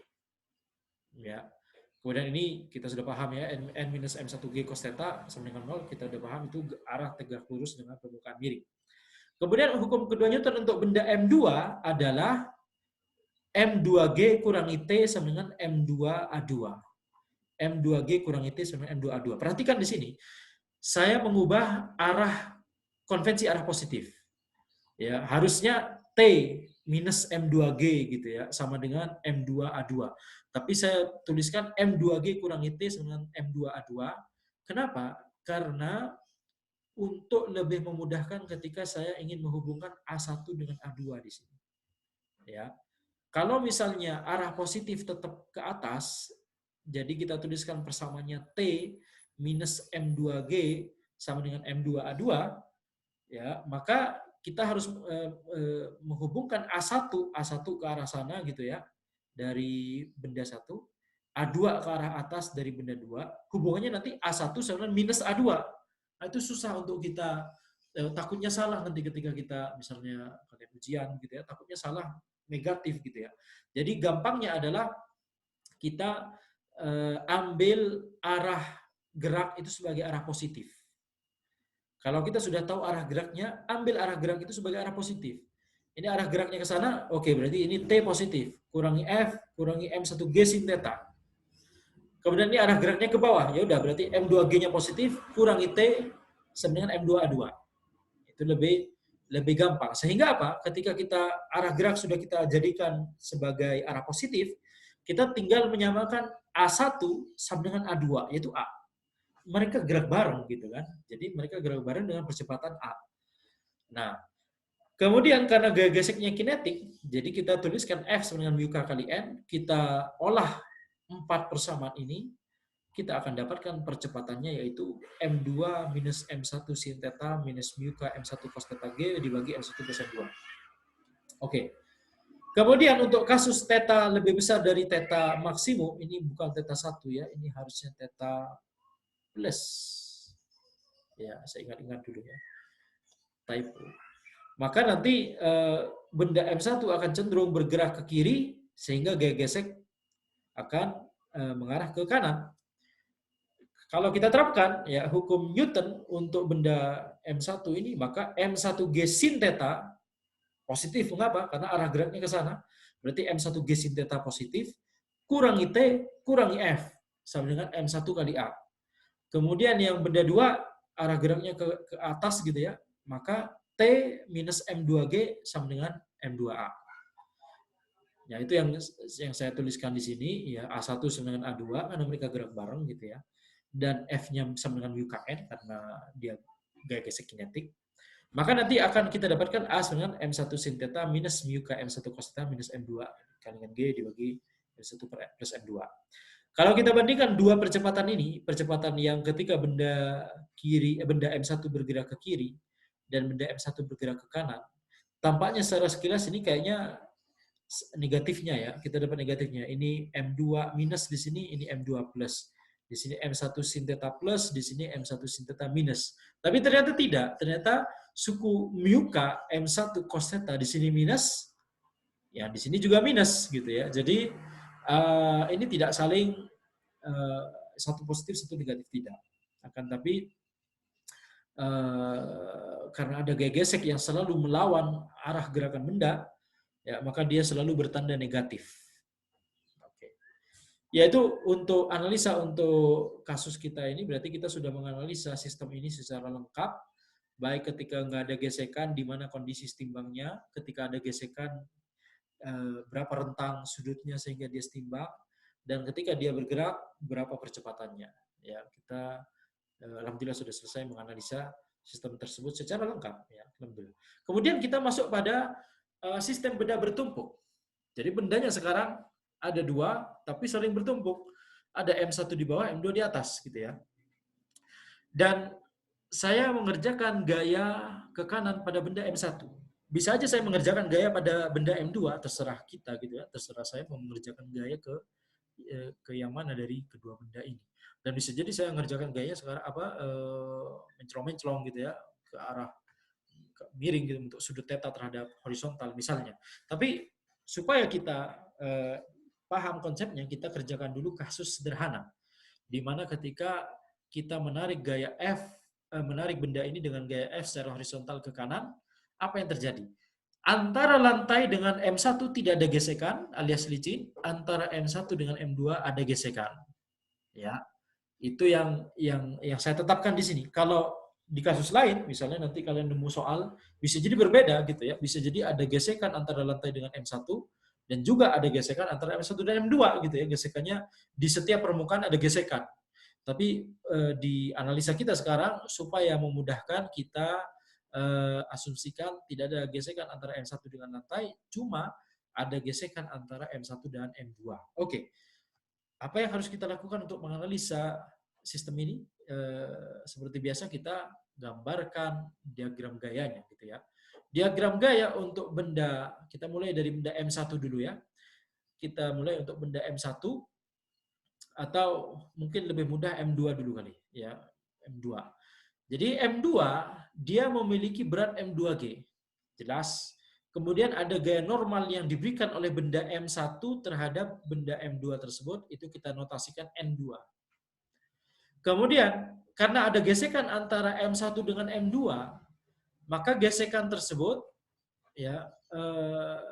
Ya. Kemudian ini kita sudah paham ya, N minus M1G cos theta sama dengan 0, kita sudah paham itu arah tegak lurus dengan permukaan miring. Kemudian hukum kedua Newton untuk benda M2 adalah M2G kurangi T sama dengan M2A2. M2G kurangi T sama dengan M2A2. Perhatikan di sini, saya mengubah konvensi arah positif. Ya, harusnya T minus M2G gitu ya, sama dengan M2A2. Tapi saya tuliskan M2G kurangi T sama dengan M2A2. Kenapa? Karena untuk lebih memudahkan ketika saya ingin menghubungkan A1 dengan A2 di sini. Ya. Kalau misalnya arah positif tetap ke atas, jadi kita tuliskan persamaannya T minus M2G sama dengan M2A2, ya, maka kita harus menghubungkan A1 ke arah sana gitu ya, dari benda satu, A2 ke arah atas dari benda 2, hubungannya nanti A1 sama dengan minus A2. Nah, itu susah untuk kita, takutnya salah nanti ketika kita misalnya kalian ujian gitu ya, takutnya salah negatif gitu ya. Jadi gampangnya adalah kita ambil arah gerak itu sebagai arah positif. Kalau kita sudah tahu arah geraknya, ambil arah gerak itu sebagai arah positif. Ini arah geraknya ke sana, oke, berarti ini T positif. Kurangi F, kurangi M1G sin theta. Kemudian ini arah geraknya ke bawah, ya udah berarti M2G-nya positif, kurangi T sama dengan M2A2. Itu lebih gampang. Sehingga apa? Ketika kita arah gerak sudah kita jadikan sebagai arah positif, kita tinggal menyamakan A1 sama dengan A2, yaitu A. Mereka gerak bareng gitu kan. Jadi mereka gerak bareng dengan percepatan A. Nah, kemudian karena gaya geseknya kinetik, jadi kita tuliskan F sama dengan mu K kali N, kita olah 4 persamaan ini, kita akan dapatkan percepatannya yaitu M2 minus M1 sin theta minus mu K M1 cos theta G dibagi M1 plus M2. Oke. Kemudian untuk kasus theta lebih besar dari theta maksimum, ini bukan theta 1 ya, ini harusnya theta plus. Ya, saya ingat-ingat dulu ya. Typo. Maka nanti benda M1 akan cenderung bergerak ke kiri sehingga gaya gesek akan mengarah ke kanan. Kalau kita terapkan ya hukum Newton untuk benda M1 ini, maka M1G sin theta positif. Mengapa? Karena arah geraknya ke sana. Berarti M1G sin theta positif, kurangi T, kurangi F, sama dengan M1 kali A. Kemudian yang benda 2, arah geraknya ke atas gitu ya, maka T minus M2G sama dengan M2A. Ya, itu yang saya tuliskan di sini, ya A1 sama dengan A2, karena mereka gerak bareng gitu ya. Dan F-nya sama dengan mu KN karena dia gaya gesek kinetik. Maka nanti akan kita dapatkan A sama dengan M1 sin theta minus mu K M1 cos theta minus M2 kali dengan G dibagi M1 plus M2. Kalau kita bandingkan dua percepatan ini, percepatan yang ketika benda M1 bergerak ke kiri dan benda M1 bergerak ke kanan, tampaknya secara sekilas ini kayaknya negatifnya ya. Kita dapat negatifnya. Ini M2 minus di sini, ini M2 plus. Di sini M1 sin theta plus, di sini M1 sin theta minus. Tapi ternyata tidak. Ternyata suku mu K M1 cos theta di sini minus, ya di sini juga minus gitu ya. Jadi ini tidak saling satu positif satu negatif, tidak. Akan tapi karena ada gaya gesek yang selalu melawan arah gerakan benda, ya maka dia selalu bertanda negatif. Oke. Yaitu untuk analisa untuk kasus kita ini, berarti kita sudah menganalisa sistem ini secara lengkap, baik ketika nggak ada gesekan di mana kondisi setimbangnya, ketika ada gesekan berapa rentang sudutnya sehingga dia setimbang, dan ketika dia bergerak berapa percepatannya. Ya, kita alhamdulillah sudah selesai menganalisa sistem tersebut secara lengkap ya, alhamdulillah. Kemudian kita masuk pada sistem benda bertumpuk. Jadi bendanya sekarang ada 2 tapi saling bertumpuk. Ada M1 di bawah, M2 di atas gitu ya. Dan saya mengerjakan gaya ke kanan pada benda M1. Bisa aja saya mengerjakan gaya pada benda M2, terserah kita gitu ya, terserah saya mau mengerjakan gaya ke yang mana dari kedua benda ini. Dan bisa jadi saya mengerjakan gayanya sekarang menclong-menclong gitu ya, ke arah miring gitu untuk sudut theta terhadap horizontal misalnya. Tapi supaya kita paham konsepnya, kita kerjakan dulu kasus sederhana, di mana ketika kita menarik gaya F, menarik benda ini dengan gaya F secara horizontal ke kanan, apa yang terjadi? Antara lantai dengan M1 tidak ada gesekan alias licin, antara M1 dengan M2 ada gesekan. Ya, itu yang saya tetapkan di sini. Kalau di kasus lain, misalnya nanti kalian nemu soal, bisa jadi berbeda gitu ya. Bisa jadi ada gesekan antara lantai dengan M1 dan juga ada gesekan antara M1 dan M2 gitu ya. Gesekannya di setiap permukaan ada gesekan. Tapi di analisa kita sekarang supaya memudahkan kita asumsikan tidak ada gesekan antara M1 dengan lantai, cuma ada gesekan antara M1 dan M2. Oke. Apa yang harus kita lakukan untuk menganalisa sistem ini? Seperti biasa kita gambarkan diagram gayanya gitu ya. Diagram gaya untuk benda, kita mulai dari benda M1 dulu ya. Kita mulai untuk benda M1. atau mungkin lebih mudah M2 dulu kali ya, M2. Jadi M2 dia memiliki berat M2G. Jelas. Kemudian ada gaya normal yang diberikan oleh benda M1 terhadap benda M2 tersebut, itu kita notasikan N2. Kemudian karena ada gesekan antara M1 dengan M2, maka gesekan tersebut ya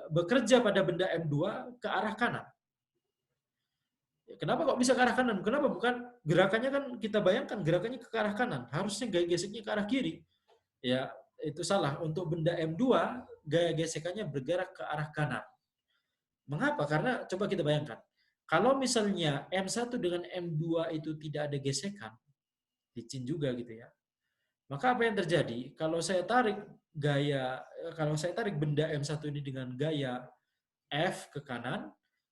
bekerja pada benda M2 ke arah kanan. Kenapa kok bisa ke arah kanan? Kenapa bukan gerakannya kan kita bayangkan gerakannya ke arah kanan, harusnya gaya geseknya ke arah kiri. Ya, itu salah. Untuk benda M2, gaya gesekannya bergerak ke arah kanan. Mengapa? Karena coba kita bayangkan. Kalau misalnya M1 dengan M2 itu tidak ada gesekan, licin juga gitu ya. Maka apa yang terjadi? Kalau saya tarik benda M1 ini dengan gaya F ke kanan,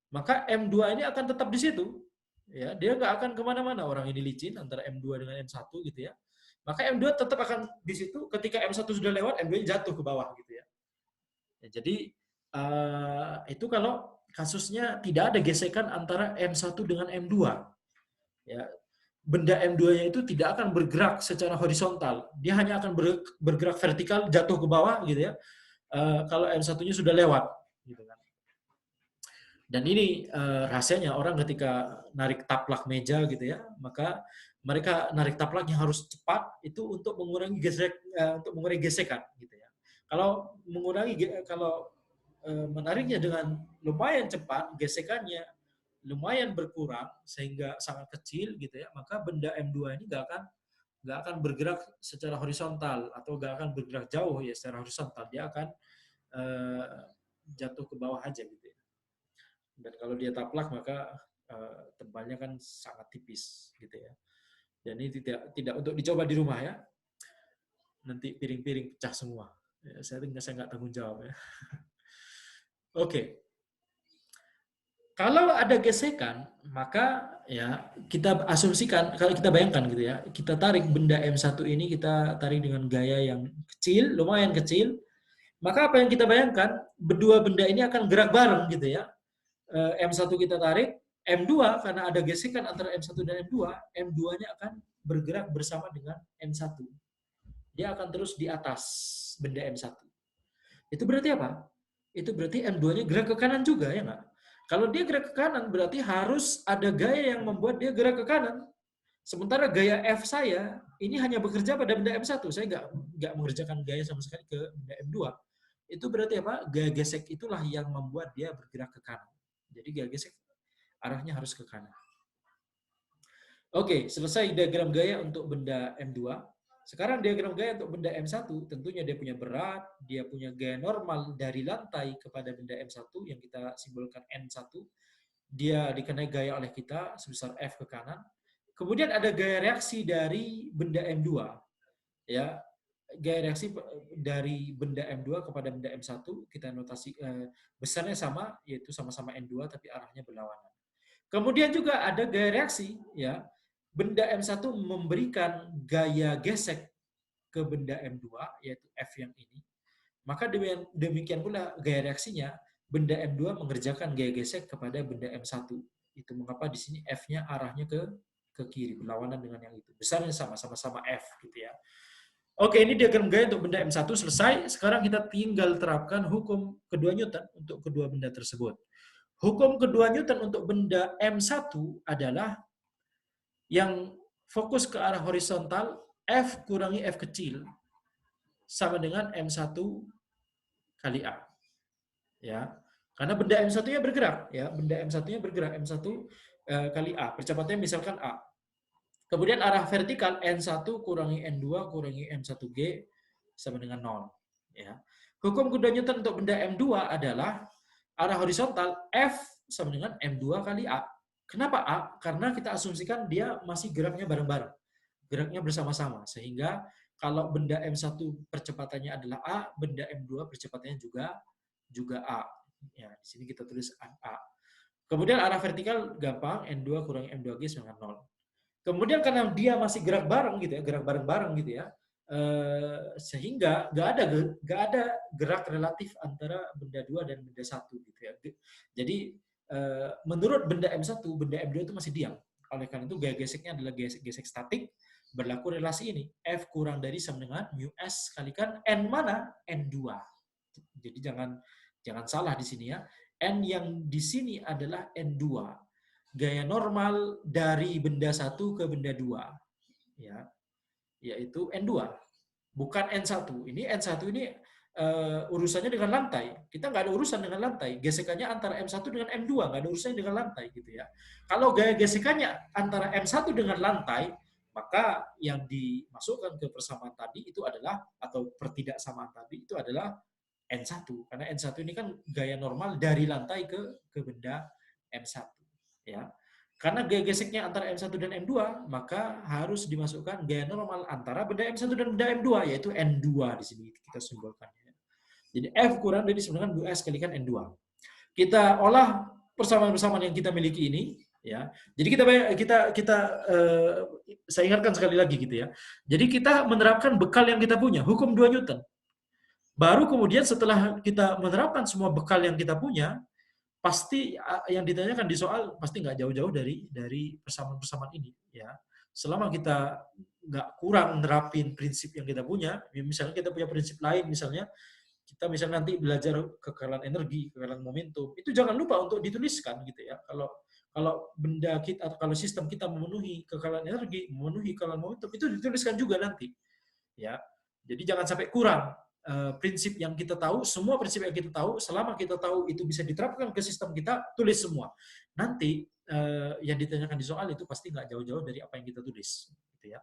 maka M2 ini akan tetap di situ. Ya, dia nggak akan kemana-mana. Orang ini licin antara M2 dengan M1 gitu ya. Maka M2 tetap akan di situ. Ketika M1 sudah lewat, M2 jatuh ke bawah gitu ya. Jadi itu kalau kasusnya tidak ada gesekan antara M1 dengan M2. Ya, benda M2-nya itu tidak akan bergerak secara horizontal. Dia hanya akan bergerak vertikal, jatuh ke bawah gitu ya. Kalau M1-nya sudah lewat gitu kan. Dan ini rahasianya orang ketika narik taplak meja gitu ya, maka mereka narik taplaknya harus cepat itu untuk mengurangi gesekan gitu ya. Kalau menariknya dengan lumayan cepat, gesekannya lumayan berkurang sehingga sangat kecil gitu ya, maka benda M2 ini nggak akan bergerak secara horizontal atau nggak akan bergerak jauh ya secara horizontal, dia akan jatuh ke bawah aja gitu ya. Dan kalau dia taplak maka tebalnya kan sangat tipis gitu ya. Dan ini tidak untuk dicoba di rumah ya. Nanti piring-piring pecah semua. Ya, saya nggak tanggung jawab ya. Oke. Kalau ada gesekan, maka ya kita asumsikan, kalau kita bayangkan gitu ya, kita tarik benda M1 ini, kita tarik dengan gaya yang kecil, lumayan kecil, maka apa yang kita bayangkan, berdua benda ini akan gerak bareng gitu ya. M1 kita tarik, M2 karena ada gesekan antara M1 dan M2, M2-nya akan bergerak bersama dengan M1. Dia akan terus di atas benda M1. Itu berarti apa? Itu berarti M2-nya gerak ke kanan juga ya nggak? Kalau dia gerak ke kanan berarti harus ada gaya yang membuat dia gerak ke kanan. Sementara gaya F saya ini hanya bekerja pada benda M1. Saya nggak mengerjakan gaya sama sekali ke benda M2. Itu berarti apa? Gaya gesek itulah yang membuat dia bergerak ke kanan. Jadi gaya gesek arahnya harus ke kanan. Oke, selesai diagram gaya untuk benda M2. Sekarang diagram gaya untuk benda M1, tentunya dia punya berat, dia punya gaya normal dari lantai kepada benda M1 yang kita simbolkan N1. Dia dikenai gaya oleh kita sebesar F ke kanan. Kemudian ada gaya reaksi dari benda M2. Ya, gaya reaksi dari benda M2 kepada benda M1 kita notasi besarnya sama, yaitu sama-sama N2 tapi arahnya berlawanan. Kemudian juga ada gaya reaksi, ya. Benda M1 memberikan gaya gesek ke benda M2, yaitu F yang ini. Maka demikian pula gaya reaksinya, benda M2 mengerjakan gaya gesek kepada benda M1. Itu mengapa di sini F-nya arahnya ke kiri, berlawanan dengan yang itu. Besarnya sama-sama F gitu ya. Oke, ini diagram gaya untuk benda M1 selesai. Sekarang kita tinggal terapkan hukum kedua Newton untuk kedua benda tersebut. Hukum kedua Newton untuk benda M1 adalah yang fokus ke arah horizontal, F kurangi F kecil sama dengan M1 kali A. Ya. Karena benda M1-nya bergerak, ya. Benda M1-nya bergerak, M1 kali A. Percepatannya misalkan A. Kemudian arah vertikal N1 kurangi N2 kurangi M1G sama dengan 0, ya. Hukum kedua Newton untuk benda M2 adalah arah horizontal F sama dengan M2 kali A. Kenapa A? Karena kita asumsikan dia masih geraknya bareng-bareng. Geraknya bersama-sama. Sehingga kalau benda M1 percepatannya adalah A, benda M2 percepatannya juga A. Ya, di sini kita tulis A. Kemudian arah vertikal gampang, N2 kurangi M2G sama dengan 0. Kemudian karena dia masih gerak bareng gitu ya, gerak bareng-bareng gitu ya, sehingga nggak ada gerak relatif antara benda 2 dan benda 1 gitu ya. Jadi menurut benda M1, benda M2 itu masih diam. Oleh karena itu gaya geseknya adalah gesek statik, berlaku relasi ini. F kurang dari sama dengan mu S kalikan N mana? N2. Jadi jangan salah di sini ya. N yang di sini adalah N2. Gaya normal dari benda satu ke benda dua, ya, yaitu N2. Bukan N1. Ini N1 ini urusannya dengan lantai. Kita nggak ada urusan dengan lantai. Gesekannya antara M1 dengan M2, nggak ada urusannya dengan lantai gitu ya. Kalau gaya gesekannya antara M1 dengan lantai, maka yang dimasukkan ke persamaan tadi itu adalah, atau pertidaksamaan tadi itu adalah N1. Karena N1 ini kan gaya normal dari lantai ke benda M1. Ya. Karena gaya geseknya antara M1 dan M2, maka harus dimasukkan gaya normal antara benda M1 dan benda M2, yaitu N2 di sini kita simbolkan. Jadi F kurang dari sama dengan mu S kalikan N2. Kita olah persamaan-persamaan yang kita miliki ini, ya. Jadi saya ingatkan sekali lagi gitu ya. Jadi kita menerapkan bekal yang kita punya, hukum 2 Newton. Baru kemudian setelah kita menerapkan semua bekal yang kita punya, pasti yang ditanyakan di soal pasti nggak jauh-jauh dari persamaan-persamaan ini, ya. Selama kita nggak kurang nerapin prinsip yang kita punya, misalnya kita punya prinsip lain, misalnya kita misalnya nanti belajar kekeralan energi, kekeralan momentum, itu jangan lupa untuk dituliskan gitu ya. Kalau kalau benda kita atau kalau sistem kita memenuhi kekeralan energi, memenuhi kekeralan momentum, itu dituliskan juga nanti, ya. Jadi jangan sampai kurang prinsip yang kita tahu, semua prinsip yang kita tahu, selama kita tahu itu bisa diterapkan ke sistem kita, tulis semua. Nanti yang ditanyakan di soal itu pasti nggak jauh-jauh dari apa yang kita tulis, gitu ya.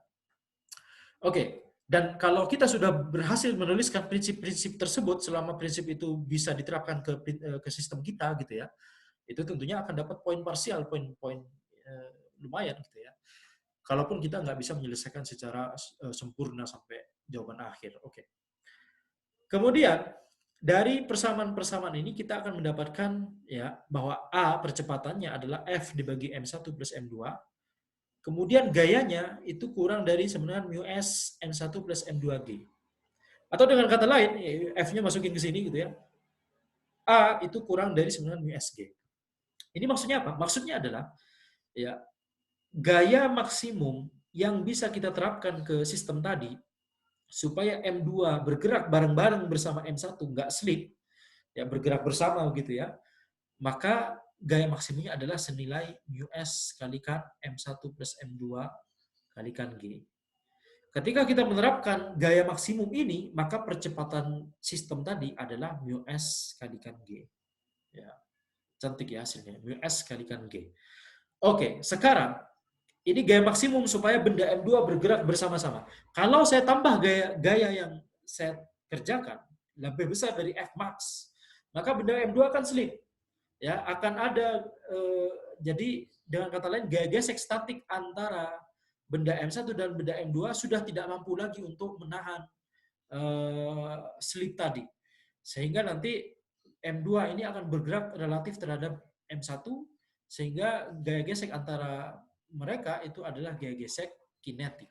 Oke, dan kalau kita sudah berhasil menuliskan prinsip-prinsip tersebut, selama prinsip itu bisa diterapkan ke sistem kita, gitu ya, itu tentunya akan dapat poin parsial, poin-poin lumayan, gitu ya. Kalaupun kita nggak bisa menyelesaikan secara sempurna sampai jawaban akhir. Oke. Kemudian dari persamaan-persamaan ini kita akan mendapatkan ya bahwa A percepatannya adalah F dibagi M1 plus M2. Kemudian gayanya itu kurang dari sebenarnya mu S N1 plus M2G. Atau dengan kata lain, F-nya masukin ke sini gitu ya. A itu kurang dari sebenarnya mu SG. Ini maksudnya apa? Maksudnya adalah ya gaya maksimum yang bisa kita terapkan ke sistem tadi supaya M2 bergerak bareng-bareng bersama M1, nggak slip, ya bergerak bersama gitu ya, maka gaya maksimumnya adalah senilai mu S kalikan M1 plus M2 kalikan G. Ketika kita menerapkan gaya maksimum ini, maka percepatan sistem tadi adalah mu S kalikan G. Ya, cantik ya hasilnya, mu S kalikan G. Oke, sekarang ini gaya maksimum supaya benda M2 bergerak bersama-sama. Kalau saya tambah gaya yang saya kerjakan lebih besar dari F max, maka benda M2 akan slip. Ya, akan ada jadi dengan kata lain gaya gesek statik antara benda M1 dan benda M2 sudah tidak mampu lagi untuk menahan slip tadi. Sehingga nanti M2 ini akan bergerak relatif terhadap M1 sehingga gaya gesek antara mereka itu adalah gaya gesek kinetik.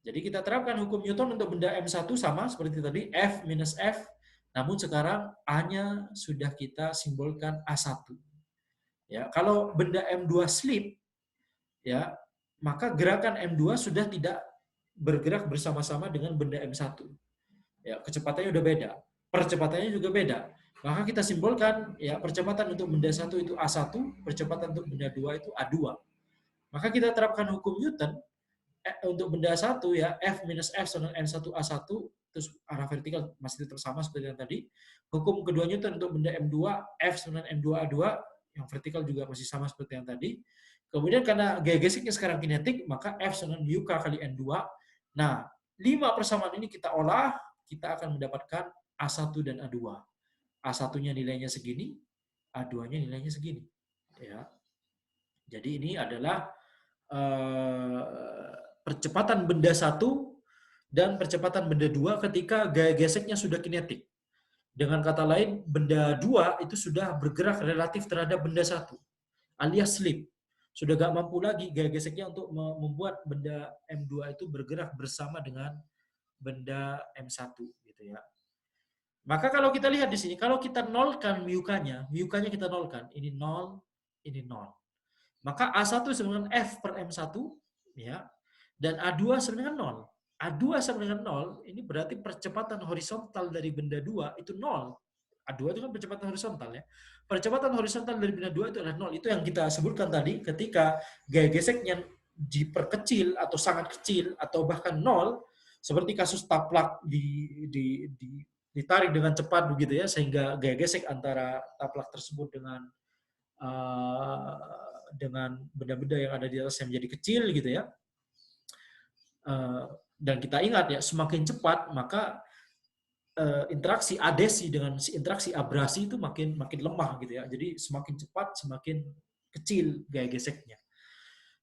Jadi kita terapkan hukum Newton untuk benda M1 sama seperti tadi, F minus F, namun sekarang A-nya sudah kita simbolkan A1. Ya, kalau benda M2 slip, ya, maka gerakan M2 sudah tidak bergerak bersama-sama dengan benda M1. Ya, kecepatannya udah beda. Percepatannya juga beda. Maka kita simbolkan ya percepatan untuk benda 1 itu A1, percepatan untuk benda 2 itu A2. Maka kita terapkan hukum Newton untuk benda 1 ya F minus F sama N1 A1 terus arah vertikal masih tetap sama seperti yang tadi. Hukum kedua Newton untuk benda M2 F sama M2 A2 yang vertikal juga masih sama seperti yang tadi. Kemudian karena gaya geseknya sekarang kinetik, maka F sama mu K kali N2. Nah, 5 persamaan ini kita olah, kita akan mendapatkan A1 dan A2. A1-nya nilainya segini, A2-nya nilainya segini. Ya. Jadi ini adalah percepatan benda 1 dan percepatan benda 2 ketika gaya geseknya sudah kinetik. Dengan kata lain, benda 2 itu sudah bergerak relatif terhadap benda 1, alias slip. Sudah gak mampu lagi gaya geseknya untuk membuat benda M2 itu bergerak bersama dengan benda M1 gitu ya. Maka kalau kita lihat di sini, kalau kita nolkan mu-nya kita nolkan. Ini 0, ini 0. Maka A1 sama dengan F per M1, ya, dan A2 sama dengan 0. A2 sama dengan 0, ini berarti percepatan horizontal dari benda 2 itu 0. A2 itu kan percepatan horizontal ya. Percepatan horizontal dari benda 2 itu adalah 0. Itu yang kita sebutkan tadi ketika gaya geseknya diperkecil atau sangat kecil atau bahkan 0, seperti kasus taplak ditarik dengan cepat begitu ya, sehingga gaya gesek antara taplak tersebut dengan benda-benda yang ada di atasnya menjadi kecil gitu ya. Dan kita ingat ya, semakin cepat maka interaksi adesi dengan interaksi abrasi itu makin lemah gitu ya. Jadi semakin cepat semakin kecil gaya geseknya.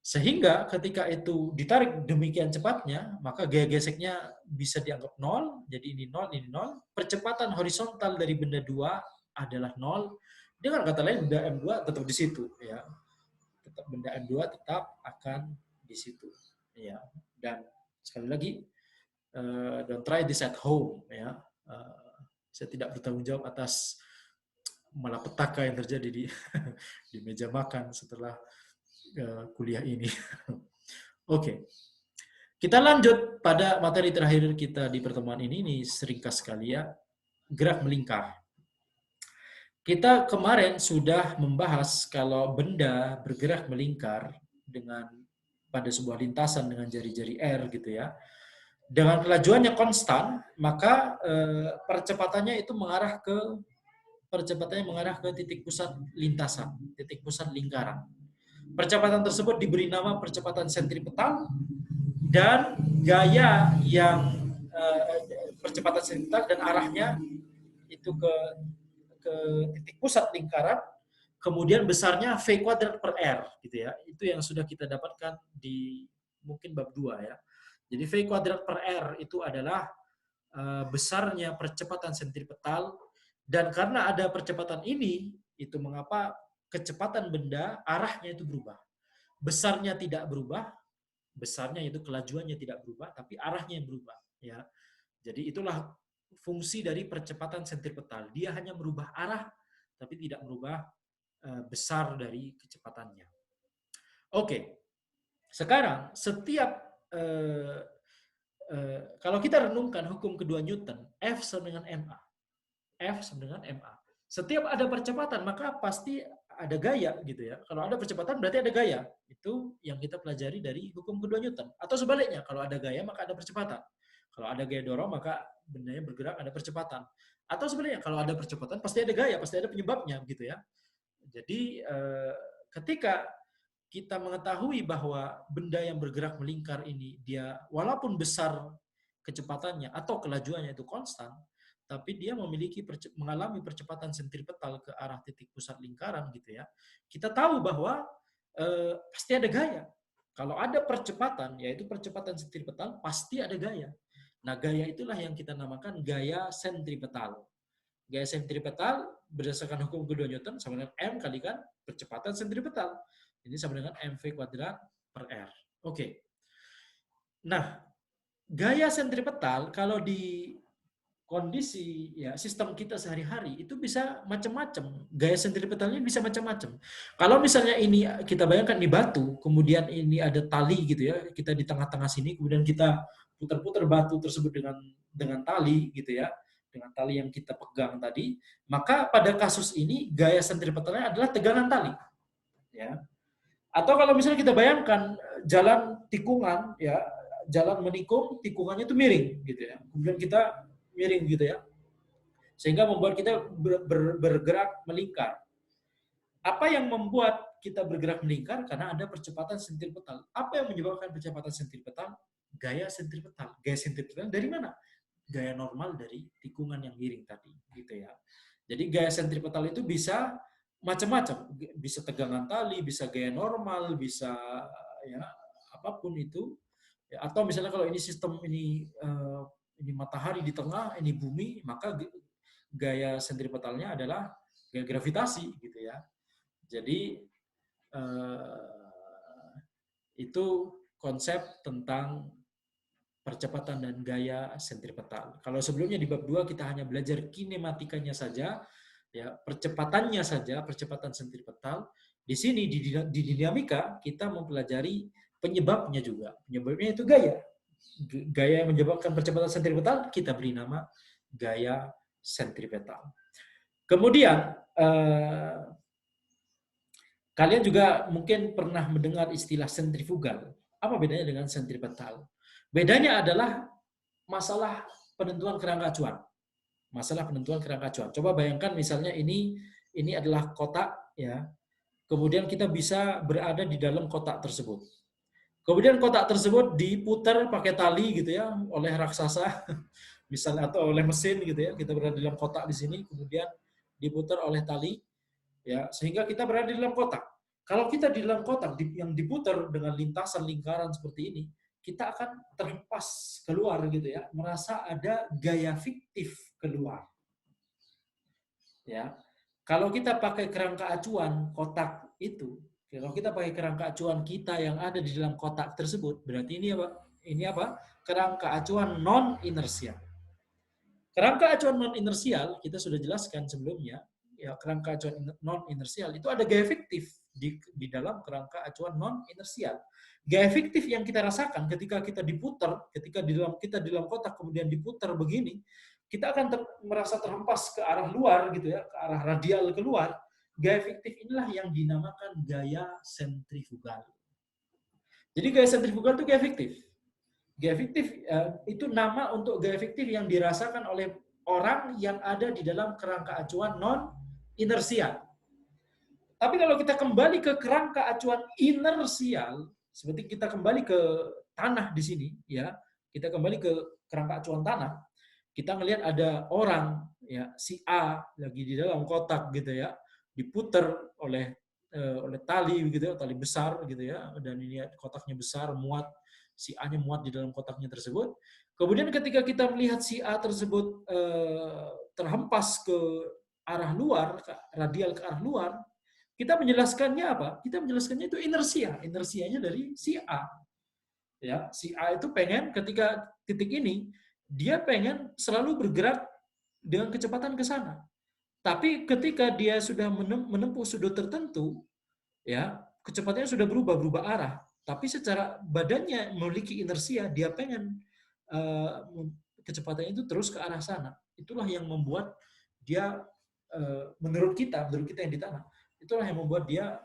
Sehingga ketika itu ditarik demikian cepatnya, maka gaya geseknya bisa dianggap 0, jadi ini 0, ini 0. Percepatan horizontal dari benda 2 adalah 0. Dengan kata lain, benda M2 tetap di situ ya. Tetap benda M2 tetap akan di situ ya. Dan sekali lagi, don't try this at home ya. Saya tidak bertanggung jawab atas malapetaka yang terjadi di di meja makan setelah kuliah ini. Oke. Kita lanjut pada materi terakhir kita di pertemuan ini seringkas sekali ya, gerak melingkar. Kita kemarin sudah membahas kalau benda bergerak melingkar dengan pada sebuah lintasan dengan jari-jari R gitu ya. Dengan kelajuannya konstan, maka percepatannya itu mengarah ke titik pusat lintasan, titik pusat lingkaran. Percepatan tersebut diberi nama percepatan sentripetal dan gaya yang percepatan sentripetal dan arahnya itu ke titik pusat lingkaran, kemudian besarnya V kuadrat per R gitu ya. Itu yang sudah kita dapatkan di mungkin bab 2 ya. Jadi V kuadrat per R itu adalah besarnya percepatan sentripetal, dan karena ada percepatan ini, itu mengapa kecepatan benda arahnya itu berubah. Besarnya tidak berubah, besarnya itu kelajuannya tidak berubah, tapi arahnya yang berubah ya. Jadi itulah fungsi dari percepatan sentripetal. Dia hanya merubah arah, tapi tidak merubah besar dari kecepatannya. Oke, sekarang setiap kalau kita renungkan hukum kedua Newton, F sama dengan ma. F sama dengan ma. Setiap ada percepatan, maka pasti ada gaya gitu ya. Kalau ada percepatan berarti ada gaya. Itu yang kita pelajari dari hukum kedua Newton. Atau sebaliknya, kalau ada gaya maka ada percepatan. Kalau ada gaya dorong maka bendanya bergerak, ada percepatan. Atau sebaliknya, kalau ada percepatan pasti ada gaya, pasti ada penyebabnya gitu ya. Jadi ketika kita mengetahui bahwa benda yang bergerak melingkar ini dia walaupun besar kecepatannya atau kelajuannya itu konstan, tapi dia mengalami percepatan sentripetal ke arah titik pusat lingkaran gitu ya. Kita tahu bahwa pasti ada gaya. Kalau ada percepatan, yaitu percepatan sentripetal, pasti ada gaya. Nah, gaya itulah yang kita namakan gaya sentripetal. Gaya sentripetal berdasarkan hukum kedua Newton sama dengan M kalikan percepatan sentripetal. Ini sama dengan mv kuadrat per R. Oke. Nah, gaya sentripetal kalau di kondisi ya sistem kita sehari-hari itu bisa macam-macam. Gaya sentripetalnya bisa macam-macam. Kalau misalnya ini kita bayangkan di batu, kemudian ini ada tali gitu ya, kita di tengah-tengah sini, kemudian kita putar-putar batu tersebut dengan tali gitu ya, dengan tali yang kita pegang tadi, maka pada kasus ini gaya sentripetalnya adalah tegangan tali. Ya. Atau kalau misalnya kita bayangkan jalan tikungan ya, jalan menikung, tikungannya itu miring gitu ya. Kemudian kita miring gitu ya. Sehingga membuat kita bergerak melingkar. Apa yang membuat kita bergerak melingkar? Karena ada percepatan sentripetal. Apa yang menyebabkan percepatan sentripetal? Gaya sentripetal. Gaya sentripetal dari mana? Gaya normal dari tikungan yang miring tadi, gitu ya. Jadi gaya sentripetal itu bisa macam-macam, bisa tegangan tali, bisa gaya normal, bisa ya apapun itu. Ya, atau misalnya kalau ini sistem ini matahari di tengah, ini bumi, maka gaya sentripetalnya adalah gaya gravitasi gitu ya. Jadi itu konsep tentang percepatan dan gaya sentripetal. Kalau sebelumnya di bab 2 kita hanya belajar kinematikanya saja, ya, percepatannya saja, percepatan sentripetal. Di sini di dinamika kita mempelajari penyebabnya juga. Penyebabnya itu gaya. Gaya yang menyebabkan percepatan sentripetal kita beri nama gaya sentripetal. Kemudian kalian juga mungkin pernah mendengar istilah sentrifugal. Apa bedanya dengan sentripetal? Bedanya adalah masalah penentuan kerangka acuan. Masalah penentuan kerangka acuan. Coba bayangkan misalnya ini adalah kotak ya. Kemudian kita bisa berada di dalam kotak tersebut. Kemudian kotak tersebut diputar pakai tali gitu ya oleh raksasa misalnya atau oleh mesin gitu ya. Kita berada di dalam kotak di sini kemudian diputar oleh tali ya sehingga kita berada di dalam kotak. Kalau kita di dalam kotak yang diputar dengan lintasan lingkaran seperti ini, kita akan terhempas keluar gitu ya, merasa ada gaya fiktif keluar. Ya. Kalau kita pakai kerangka acuan kotak itu, kalau kita pakai kerangka acuan kita yang ada di dalam kotak tersebut, berarti ini apa? Ini apa? Kerangka acuan non inersial. Kerangka acuan non inersial kita sudah jelaskan sebelumnya, ya kerangka acuan non inersial itu ada gaya fiktif di dalam kerangka acuan non inersial. Gaya fiktif yang kita rasakan ketika kita diputar, ketika kita di dalam kotak kemudian diputar begini, kita akan merasa terhempas ke arah luar gitu ya, ke arah radial keluar. Gaya fiktif inilah yang dinamakan gaya sentrifugal. Jadi gaya sentrifugal itu gaya fiktif. Gaya fiktif itu nama untuk gaya fiktif yang dirasakan oleh orang yang ada di dalam kerangka acuan non inersial. Tapi kalau kita kembali ke kerangka acuan inersial, seperti kita kembali ke tanah di sini, ya, kita kembali ke kerangka acuan tanah, kita melihat ada orang, ya, si A lagi di dalam kotak gitu ya, diputar oleh tali gitu ya, tali besar gitu ya, dan ini kotaknya besar, muat si A-nya muat di dalam kotaknya tersebut. Kemudian ketika kita melihat si A tersebut terhempas ke arah luar, radial ke arah luar, kita menjelaskannya apa? Kita menjelaskannya itu inersia. Inersianya dari si A. Ya, si A itu pengen ketika titik ini, dia pengen selalu bergerak dengan kecepatan ke sana. Tapi ketika dia sudah menempuh sudut tertentu, ya, kecepatannya sudah berubah arah. Tapi secara badannya memiliki inersia, dia pengen kecepatannya itu terus ke arah sana. Itulah yang membuat dia menurut kita yang di tanah, itulah yang membuat dia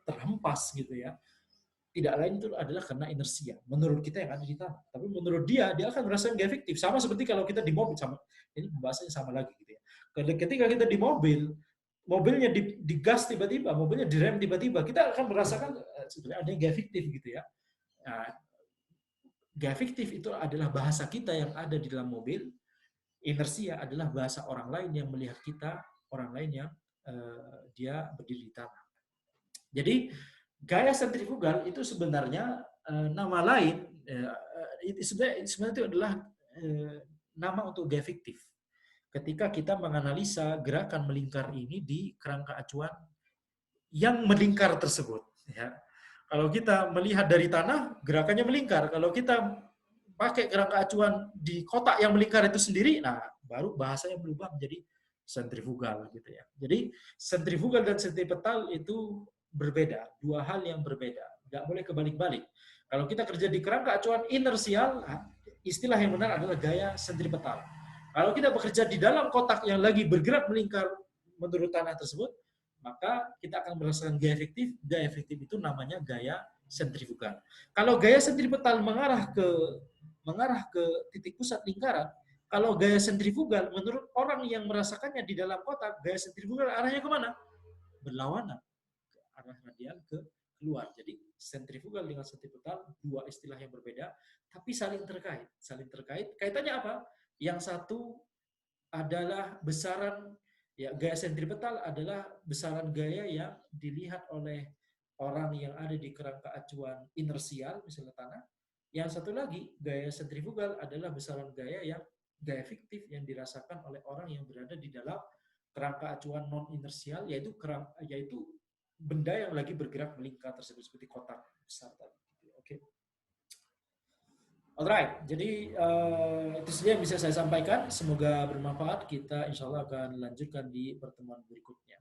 terhempas gitu ya. Tidak lain itu adalah karena inersia. Menurut kita yang ada di tanah. Tapi menurut dia akan merasakan gaya fiktif. Sama seperti kalau kita di mobil, sama ini pembahasannya sama lagi gitu ya. Ketika kita di mobil, mobilnya digas tiba-tiba, mobilnya direm tiba-tiba, kita akan merasakan sebenarnya ada gaya fiktif gitu ya. Nah, gaya fiktif itu adalah bahasa kita yang ada di dalam mobil. Inersia adalah bahasa orang lain yang melihat kita, orang lain yang dia berdiri di tanah. Jadi gaya sentrifugal itu sebenarnya nama lain, sebenarnya itu adalah nama untuk gaya fiktif. Ketika kita menganalisa gerakan melingkar ini di kerangka acuan yang melingkar tersebut. Ya. Kalau kita melihat dari tanah, gerakannya melingkar. Kalau kita pakai kerangka acuan di kotak yang melingkar itu sendiri, nah baru bahasanya berubah menjadi sentrifugal gitu ya. Jadi sentrifugal dan sentripetal itu berbeda, dua hal yang berbeda. Nggak boleh kebalik-balik. Kalau kita kerja di kerangka acuan inersial, istilah yang benar adalah gaya sentripetal. Kalau kita bekerja di dalam kotak yang lagi bergerak melingkar menurut tanah tersebut, maka kita akan merasakan gaya efektif. Gaya efektif itu namanya gaya sentrifugal. Kalau gaya sentripetal mengarah ke titik pusat lingkaran, kalau gaya sentrifugal menurut orang yang merasakannya di dalam kotak, gaya sentrifugal arahnya kemana? Berlawanan ke arah radial ke keluar. Jadi sentrifugal dengan sentripetal dua istilah yang berbeda, tapi saling terkait. Saling terkait. Kaitannya apa? Yang satu adalah besaran, ya, gaya sentripetal adalah besaran gaya yang dilihat oleh orang yang ada di kerangka acuan inersial, misalnya tanah. Yang satu lagi, gaya sentrifugal adalah besaran gaya yang gaya fiktif yang dirasakan oleh orang yang berada di dalam kerangka acuan non inersial, yaitu benda yang lagi bergerak melingkar tersebut seperti kotak besar tadi. Oke. Alright, jadi itu saja yang bisa saya sampaikan. Semoga bermanfaat. Kita insya Allah akan lanjutkan di pertemuan berikutnya.